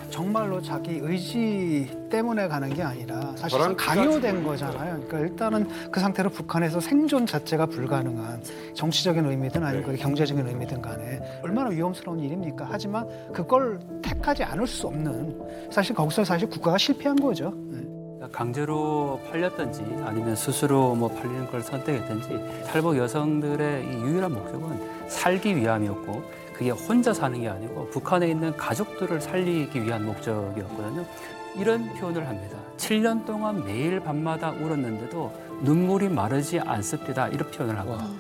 G: 정말로 자기 의지 때문에 가는 게 아니라 사실상 강요된 거잖아요. 그러니까 일단은 그 상태로 북한에서 생존 자체가 불가능한 정치적인 의미든 아니면 경제적인 의미든 간에 얼마나 위험스러운 일입니까? 하지만 그걸 택하지 않을 수 없는 사실 거기서 사실 국가가 실패한 거죠.
M: 강제로 팔렸든지 아니면 스스로 뭐 팔리는 걸 선택했든지 탈북 여성들의 이 유일한 목적은 살기 위함이었고 그게 혼자 사는 게 아니고 북한에 있는 가족들을 살리기 위한 목적이었거든요. 이런 표현을 합니다. 7년 동안 매일 밤마다 울었는데도 눈물이 마르지 않습니다. 이런 표현을 하거든요.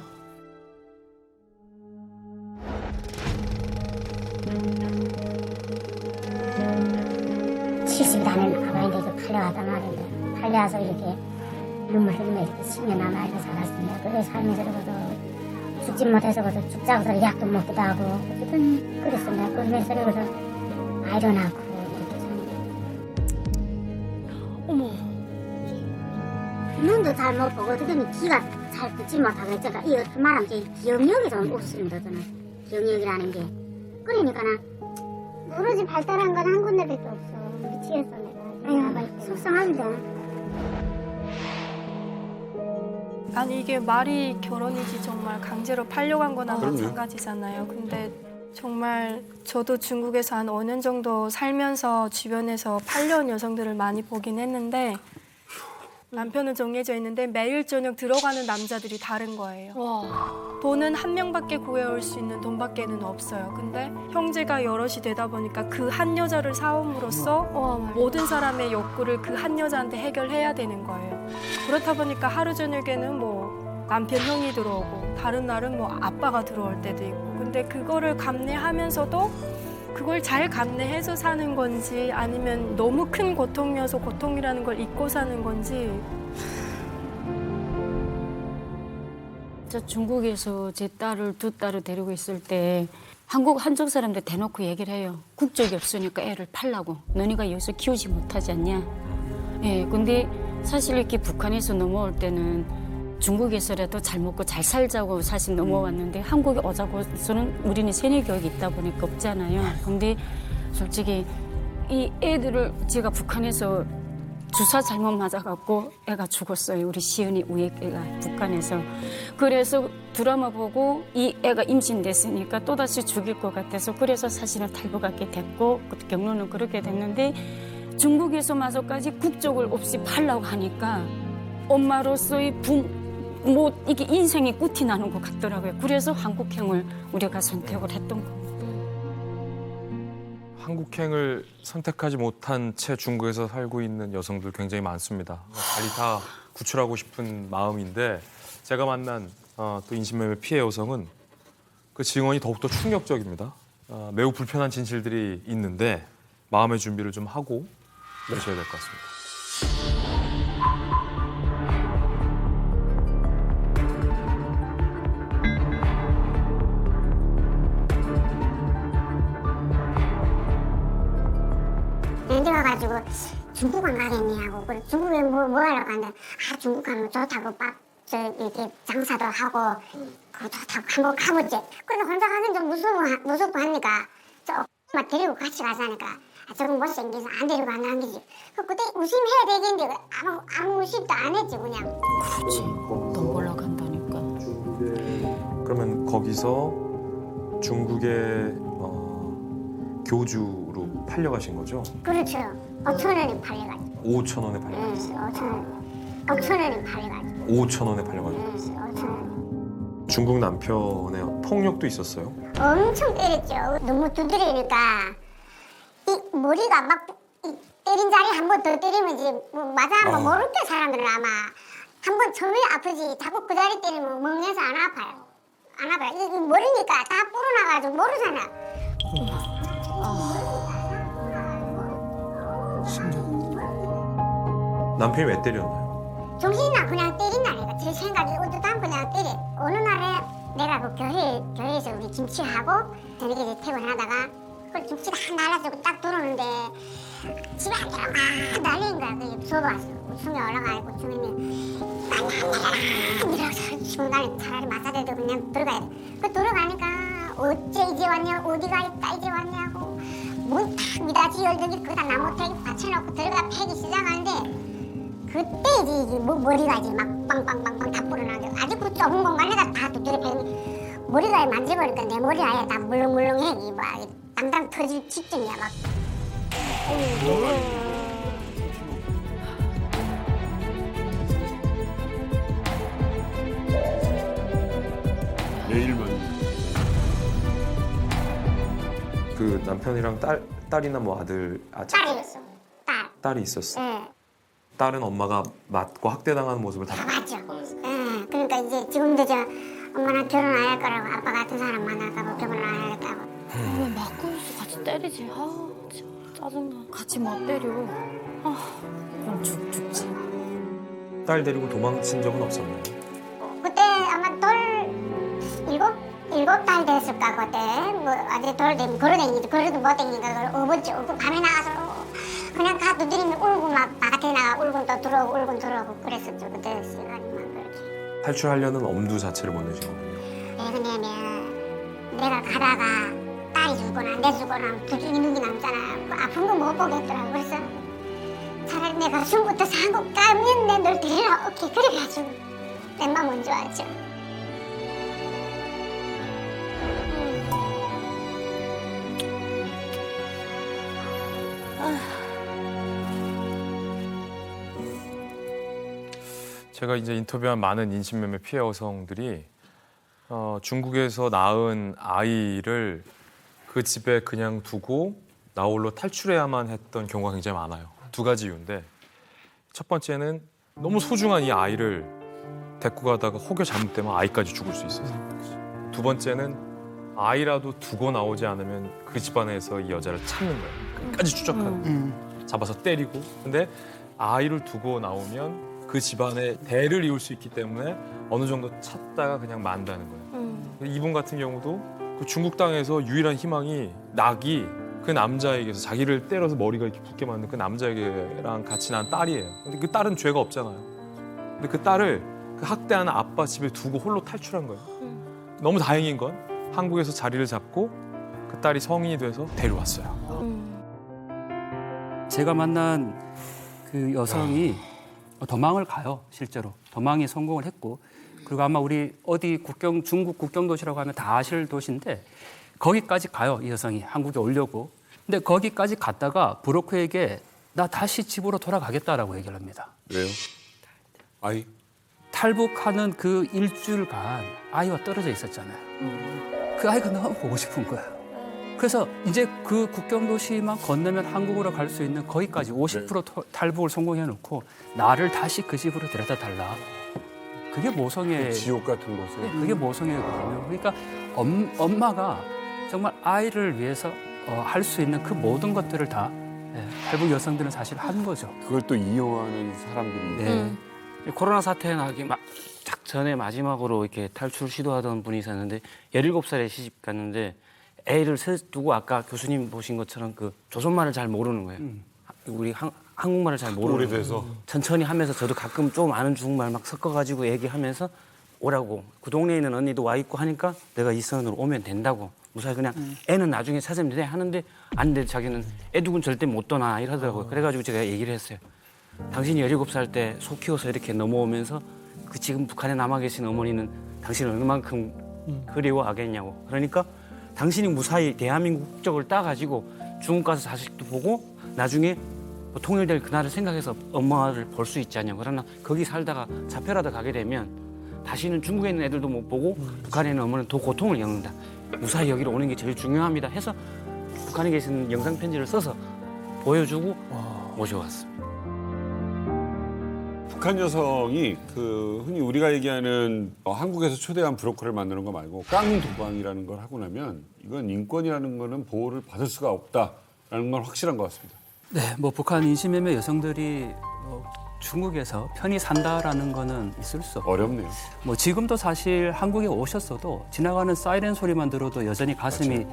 Q: 70단을 가만히 팔려가단 말인데 팔려와서 이렇게 눈물 흘리며 이렇게 10년 남아 이렇게 살았습니다. 그래 살면서 죽지 못해서 그래서 죽자고 서 약도 먹기도 하고 어쨌든 그랬습니다. 그러면서 그래서 아이도 낳고 이렇게 삽니다.
B: 어머.
Q: 눈도 잘 못 보고 어떻게 귀가 잘 듣지 못하고 했잖아. 이 어떤 말하면 기억력이 좀 없습니다. 저는 기억력이라는 게. 그러니까는 누러지 발달한 건 한 군데밖에 없어. 미치겠어 내가. 에휴, 속상한데.
L: 아니 이게 말이 결혼이지 정말 강제로 팔려간 거나
D: 그럼요.
L: 마찬가지잖아요. 근데 정말 저도 중국에서 한 5년 정도 살면서 주변에서 팔려온 여성들을 많이 보긴 했는데 남편은 정해져 있는데 매일 저녁 들어가는 남자들이 다른 거예요. 돈은 한 명밖에 구해올 수 있는 돈밖에는 없어요. 근데 형제가 여럿이 되다 보니까 그 한 여자를 사옴으로써 모든 사람의 욕구를 그 한 여자한테 해결해야 되는 거예요. 그렇다 보니까 하루 저녁에는 뭐 남편 형이 들어오고 다른 날은 뭐 아빠가 들어올 때도 있고. 근데 그거를 감내하면서도 그걸 잘 감내해서 사는 건지 아니면 너무 큰 고통이어서 고통이라는 걸 잊고 사는 건지.
P: 저 중국에서 제 딸을 두 딸을 데리고 있을 때 한국 한족 사람들 대놓고 얘기를 해요. 국적이 없으니까 애를 팔라고. 너네가 여기서 키우지 못하지 않냐. 예, 근데 사실 이렇게 북한에서 넘어올 때는 중국에서라도 잘 먹고 잘 살자고 사실 넘어왔는데 한국에 오자고서는 우리는 세뇌 교육이 있다 보니까 없잖아요. 근데 솔직히 이 애들을 제가 북한에서 주사 잘못 맞아갖고 애가 죽었어요. 우리 시은이 우애 애가 북한에서. 그래서 드라마 보고 이 애가 임신됐으니까 또다시 죽일 것 같아서 그래서 사실은 탈북하게 됐고 경로는 그렇게 됐는데 중국에서마저까지 국적을 없이 팔라고 하니까 엄마로서의 뭐 이게 인생이 끝이 나는 것 같더라고요. 그래서 한국행을 우리가 선택을 했던 거.
E: 한국행을 선택하지 못한 채 중국에서 살고 있는 여성들 굉장히 많습니다. 빨리 다 구출하고 싶은 마음인데 제가 만난 또 인신매매 피해 여성은 그 증언이 더욱더 충격적입니다. 매우 불편한 진실들이 있는데 마음의 준비를 좀 하고 계셔야 될 것 같습니다.
Q: 내가 가지고 중국 안 가겠니 하고 그래 중국에 뭐 하려고 하는데 중국 가면 좋다고 이렇게 장사도 하고 그거 좋다고 한번 가보지. 그래서 혼자 가긴 좀 무섭고 하니까 막 데리고 같이 가자니까 저건 못생겨서 안 데리고 안 가는지. 그때 의심해야 되겠는데 아무 의심도 안 했지 그냥.
P: 그렇지. 돈 벌러 간다니까.
E: 그러면 거기서 중국의 교주로 팔려가신 거죠?
Q: 그렇죠. 5,000원에 팔려가지고.
E: 5,000원에 팔려가셨어요?
Q: 5,000원에 팔려가지고.
E: 5,000원에 팔려가셨어요?
Q: 5,000원.
E: 중국 남편의 폭력도 있었어요?
Q: 엄청 때렸죠. 너무 두드리니까 이 머리가 막 때린 자리 한 번 더 때리면 이제 맞아 모를 때 사람들은 아마 한 번 처음에 아프지 자꾸 그 자리 때리면 멍해서 안 아파요. 안 아파요. 이 머리니까 다 불어나가지고 모르잖아.
E: 남편이 왜 때렸나요?
Q: 정신이 나 그냥 때린다니까. 제 생각이 어쩌다 그냥 때려. 어느 날에 내가 그 교회에서 우리 김치하고 저녁에 이제 퇴근하다가 그 김치가 날아주고 딱 들어오는데 집에 안 들어가 난리인 거야. 그 수업 왔어. 2층에 올라가고 2층에 이러면서 중간에 차라리 마사대도 그냥 들어가야 돼. 그 들어가니까 어째 이제 왔냐 어디가 있다 이제 왔냐고 문 탁 미닫이 열더니 그다 나무 태기 받쳐놓고 들어가 패기 시작하는데 그때 이제 머리가 이제 막 빵빵빵빵 다 불어나죠. 아주 그 좁은 공간에다 다 두드려 패니 머리가 만져보니까 내 머리 아예 다 물렁물렁해. 막 담당 터질 직전이야 막.
D: 내일만.
E: 그 남편이랑 딸이나 뭐 아들
Q: 딸이었어.
E: 딸이 있었어.
Q: 예.
E: 딸은 엄마가 맞고 학대당하는 모습을 다
Q: 맞죠. 예. 그러니까 이제 지금도 저 엄마랑 결혼 안 할 거라고 아빠 같은 사람 만나서 결혼 안 하겠다고.
B: 왜 맞고 같이 때리지? 짜증나.
P: 같이 못 때려. 그럼 죽지.
E: 딸 데리고 도망친 적은 없었나요?
Q: 그때 아마 일곱 달 됐을까 그때 뭐 아직 걸어다니지 걸어도 못 다니니까 업었지. 업고 밤에 나가서 그냥 가 두드리면 울고 막 밭에 나가 울고 또 들어오고 울고 들어오고 그랬었죠. 그때 시간이만 그렇게.
E: 탈출하려는 엄두 자체를 못 내시거든요.
Q: 왜 그러냐면 내가 가다가 딸이 죽거나 내 죽거나 둘 중에 누구 남잖아요. 그 아픈 거 못 보겠더라고. 그래서 차라리 내가 중국부터 한국 가면 내 널 데리러 오케이 그래가지고 내 마음은 좋았죠.
E: 제가 이제 인터뷰한 많은 인신매매 피해 여성들이 중국에서 낳은 아이를 그 집에 그냥 두고 나홀로 탈출해야만 했던 경우가 굉장히 많아요. 두 가지 이유인데 첫 번째는 너무 소중한 이 아이를 데리고 가다가 혹여 잘못되면 아이까지 죽을 수 있어서. 두 번째는 아이라도 두고 나오지 않으면 그 집안에서 이 여자를 찾는 거예요. 끝까지 추적하는 거예요. 잡아서 때리고. 근데 아이를 두고 나오면 그 집안에 대를 이을 수 있기 때문에 어느 정도 찾다가 그냥 만다는 거예요. 이분 같은 경우도 그 중국 땅에서 유일한 희망이 낙이 그 남자에게서 자기를 때려서 머리가 이렇게 붓게 만든 그 남자에게랑 같이 난 딸이에요. 근데 그 딸은 죄가 없잖아요. 근데 그 딸을 그 학대하는 아빠 집에 두고 홀로 탈출한 거예요. 너무 다행인 건 한국에서 자리를 잡고 그 딸이 성인이 돼서 데려왔어요.
M: 제가 만난 그 여성이 도망을 가요, 실제로. 도망이 성공을 했고, 그리고 아마 우리 어디 중국 국경 도시라고 하면 다 아실 도시인데 거기까지 가요, 이 여성이. 한국에 오려고. 근데 거기까지 갔다가 브로커에게 나 다시 집으로 돌아가겠다라고 얘기를 합니다.
D: 왜요? 아이?
M: 탈북하는 그 일주일간 아이와 떨어져 있었잖아요. 그 아이가 너무 보고 싶은 거예요. 그래서 이제 그 국경 도시만 건너면 한국으로 갈 수 있는 거기까지 50% 탈북을 성공해 놓고 나를 다시 그 집으로 데려다 달라. 그게 모성애.
D: 지옥 같은 곳에.
M: 네, 그게 모성애거든요. 그러니까 엄마가 정말 아이를 위해서 할 수 있는 그 모든 것들을 다 탈북 여성들은 사실 한 거죠.
D: 그걸 또 이용하는 사람들이.
M: 네.
O: 코로나 사태 나기 딱 전에 마지막으로 이렇게 탈출 시도하던 분이 있었는데 17살에 시집 갔는데 애를 두고 아까 교수님 보신 것처럼 그 조선말을 잘 모르는 거예요. 우리 한국말을 잘 모르는
D: 오래돼서.
O: 거예요. 천천히 하면서 저도 가끔 좀 아는 중국말 막 섞어가지고 얘기하면서 오라고. 그 동네에 있는 언니도 와 있고 하니까 내가 이 선으로 오면 된다고. 무사히 그냥 애는 나중에 찾으면 돼 하는데 안 돼. 자기는 애 두고는 절대 못 떠나 이러더라고요. 그래가지고 제가 얘기를 했어요. 당신이 17살 때 소 키워서 이렇게 넘어오면서 그 지금 북한에 남아 계신 어머니는 당신을 얼마만큼 그리워하겠냐고. 그러니까 당신이 무사히 대한민국 국적을 따가지고 중국 가서 자식도 보고 나중에 통일될 그날을 생각해서 엄마를 볼 수 있지 않냐고. 그러나 거기 살다가 잡혀라도 가게 되면 다시는 중국에 있는 애들도 못 보고 북한에 있는 어머니는 더 고통을 겪는다. 무사히 여기로 오는 게 제일 중요합니다 해서 북한에 계신 영상 편지를 써서 보여주고 모셔왔습니다.
D: 북한 여성이 그 흔히 우리가 얘기하는 한국에서 초대한 브로커를 만드는 거 말고 깡 도박이라는 걸 하고 나면 이건 인권이라는 거는 보호를 받을 수가 없다라는 건 확실한 것 같습니다.
M: 네, 뭐 북한 인신매매 여성들이 중국에서 편히 산다라는 거는 있을 수 없고
D: 어렵네요.
M: 뭐 지금도 사실 한국에 오셨어도 지나가는 사이렌 소리만 들어도 여전히 가슴이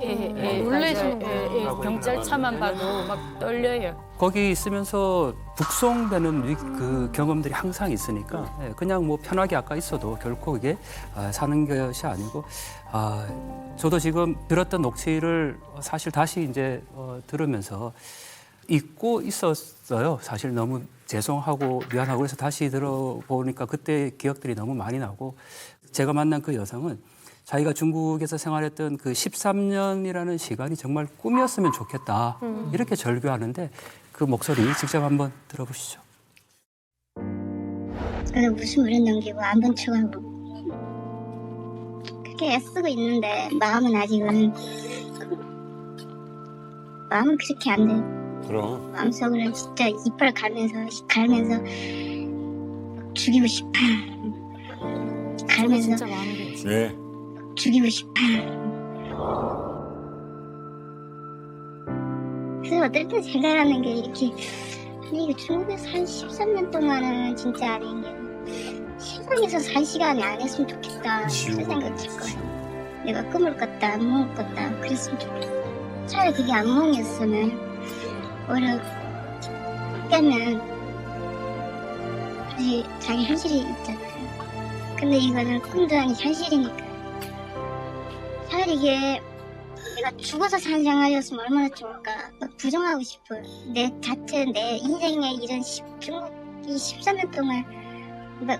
K: 놀라시는 거예요. 경찰차만 봐도 막 떨려요.
M: 거기 있으면서 북송되는 그 경험들이 항상 있으니까 그냥 뭐 편하게 아까 있어도 결코 이게 사는 것이 아니고 저도 지금 들었던 녹취를 사실 다시 이제 들으면서 잊고 있었어요. 사실 너무 죄송하고 미안하고 그래서 다시 들어보니까 그때 기억들이 너무 많이 나고 제가 만난 그 여성은 자기가 중국에서 생활했던 그 13년이라는 시간이 정말 꿈이었으면 좋겠다 이렇게 절규하는데 그 목소리 직접 한번 들어보시죠.
Q: 무슨 물은 넘기고 안 본 척하고 그렇게 애쓰고 있는데 마음은 아직은 마음은 그렇게 안 돼.
D: 그럼.
Q: 마음속으로 진짜 이빨 갈면서 죽이고 싶어. 갈면서
K: 진짜 마음이
D: 네.
Q: 죽이고 싶어. 그래서 어떨 때 생각하는 게 이렇게 아니 이거 중국에서 한 13년 동안은 진짜 아닌 게 세상에서 살 시간이 안 했으면 좋겠다 그런 생각 들 거예요. 내가 꿈을 꿨다 악몽을 꿨다 그랬으면 좋겠다. 차라리 그게 악몽이었으면 오히려 깨면 사실 자기 현실이 있잖아요. 근데 이거는 꿈도 아닌 현실이니까. 차라리 이게 내가 죽어서 사는 생활이었으면 얼마나 좋을까. 막 부정하고 싶어요. 내 인생에 이런 중국이 13년 동안 막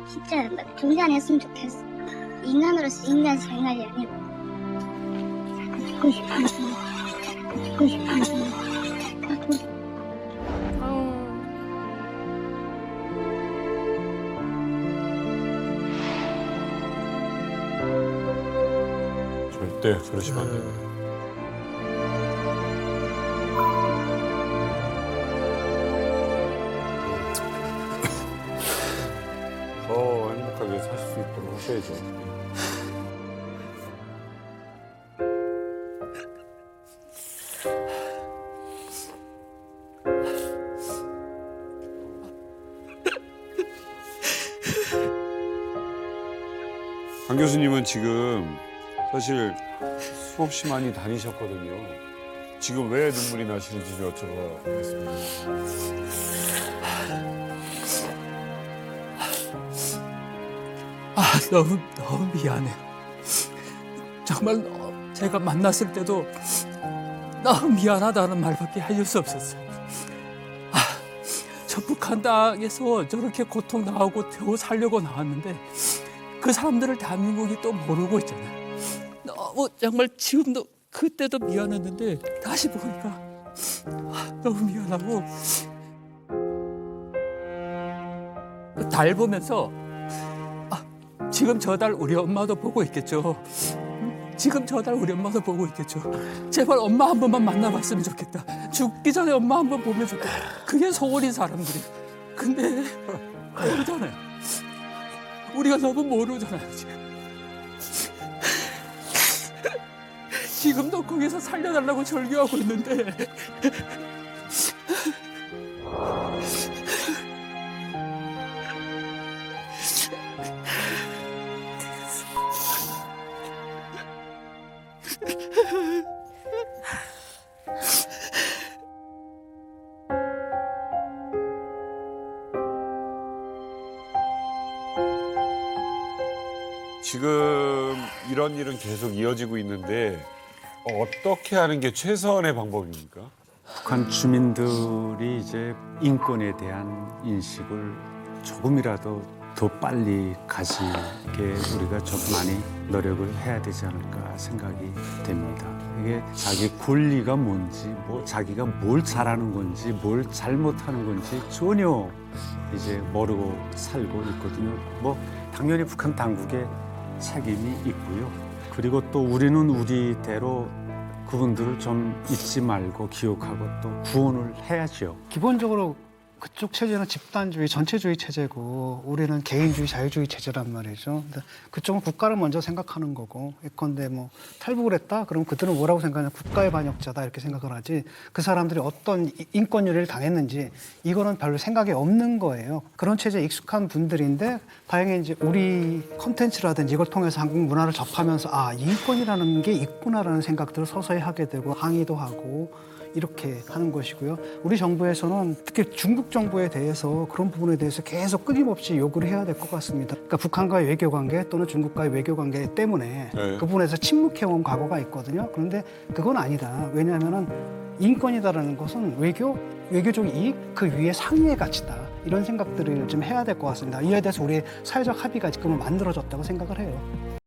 Q: 진짜 막 존재 안 했으면 좋겠어. 인간으로서 인간 생활이 아니고. 죽고 싶어요. 죽고 싶어요.
D: 절대 그러시면 안 돼요. 더 행복하게 사실 수 있도록 하셔야죠. 강 교수님은 지금 사실 수없이 많이 다니셨거든요. 지금 왜 눈물이 나시는지 좀 여쭤보겠습니다.
M: 너무 미안해요. 정말 제가 만났을 때도 너무 미안하다는 말밖에 해줄 수 없었어요. 저 북한 땅에서 저렇게 고통 나오고 겨우 살려고 나왔는데 그 사람들을 대한민국이 또 모르고 있잖아요. 너무 정말 지금도 그때도 미안했는데 다시 보니까 너무 미안하고 달 보면서 지금 저 달 우리 엄마도 보고 있겠죠. 지금 저 달 우리 엄마도 보고 있겠죠. 제발 엄마 한 번만 만나봤으면 좋겠다. 죽기 전에 엄마 한 번 보면 좋겠다. 그게 소원인 사람들이. 근데 모르잖아요. 우리가 너무 모르잖아요 지금. 지금도 거기서 살려달라고 절규하고 있는데
D: 지금 이런 일은 계속 이어지고 있는데 어떻게 하는 게 최선의 방법입니까?
I: 북한 주민들이 이제 인권에 대한 인식을 조금이라도 더 빨리 가지게 우리가 좀 많이 노력을 해야 되지 않을까 생각이 됩니다. 이게 자기 권리가 뭔지, 뭐 자기가 뭘 잘하는 건지, 뭘 잘못하는 건지 전혀 이제 모르고 살고 있거든요. 뭐 당연히 북한 당국의 책임이 있고요. 그리고 또 우리는 우리대로 그분들을 좀 잊지 말고 기억하고 또 구원을 해야죠.
G: 기본적으로 그쪽 체제는 집단주의, 전체주의 체제고 우리는 개인주의, 자유주의 체제란 말이죠. 근데 그쪽은 국가를 먼저 생각하는 거고 예컨대 뭐 탈북을 했다? 그럼 그들은 뭐라고 생각하냐? 국가의 반역자다 이렇게 생각을 하지 그 사람들이 어떤 인권유리를 당했는지 이거는 별로 생각이 없는 거예요. 그런 체제에 익숙한 분들인데 다행히 이제 우리 콘텐츠라든지 이걸 통해서 한국 문화를 접하면서 아, 인권이라는 게 있구나라는 생각들을 서서히 하게 되고 항의도 하고 이렇게 하는 것이고요. 우리 정부에서는 특히 중국 정부에 대해서 그런 부분에 대해서 계속 끊임없이 요구를 해야 될 것 같습니다. 그러니까 북한과의 외교관계 또는 중국과의 외교관계 때문에 그 부분에서 침묵해온 과거가 있거든요. 그런데 그건 아니다. 왜냐하면 인권이다라는 것은 외교적 이익 그 위에 상위의 가치다. 이런 생각들을 좀 해야 될 것 같습니다. 이에 대해서 우리 사회적 합의가 지금은 만들어졌다고 생각을 해요.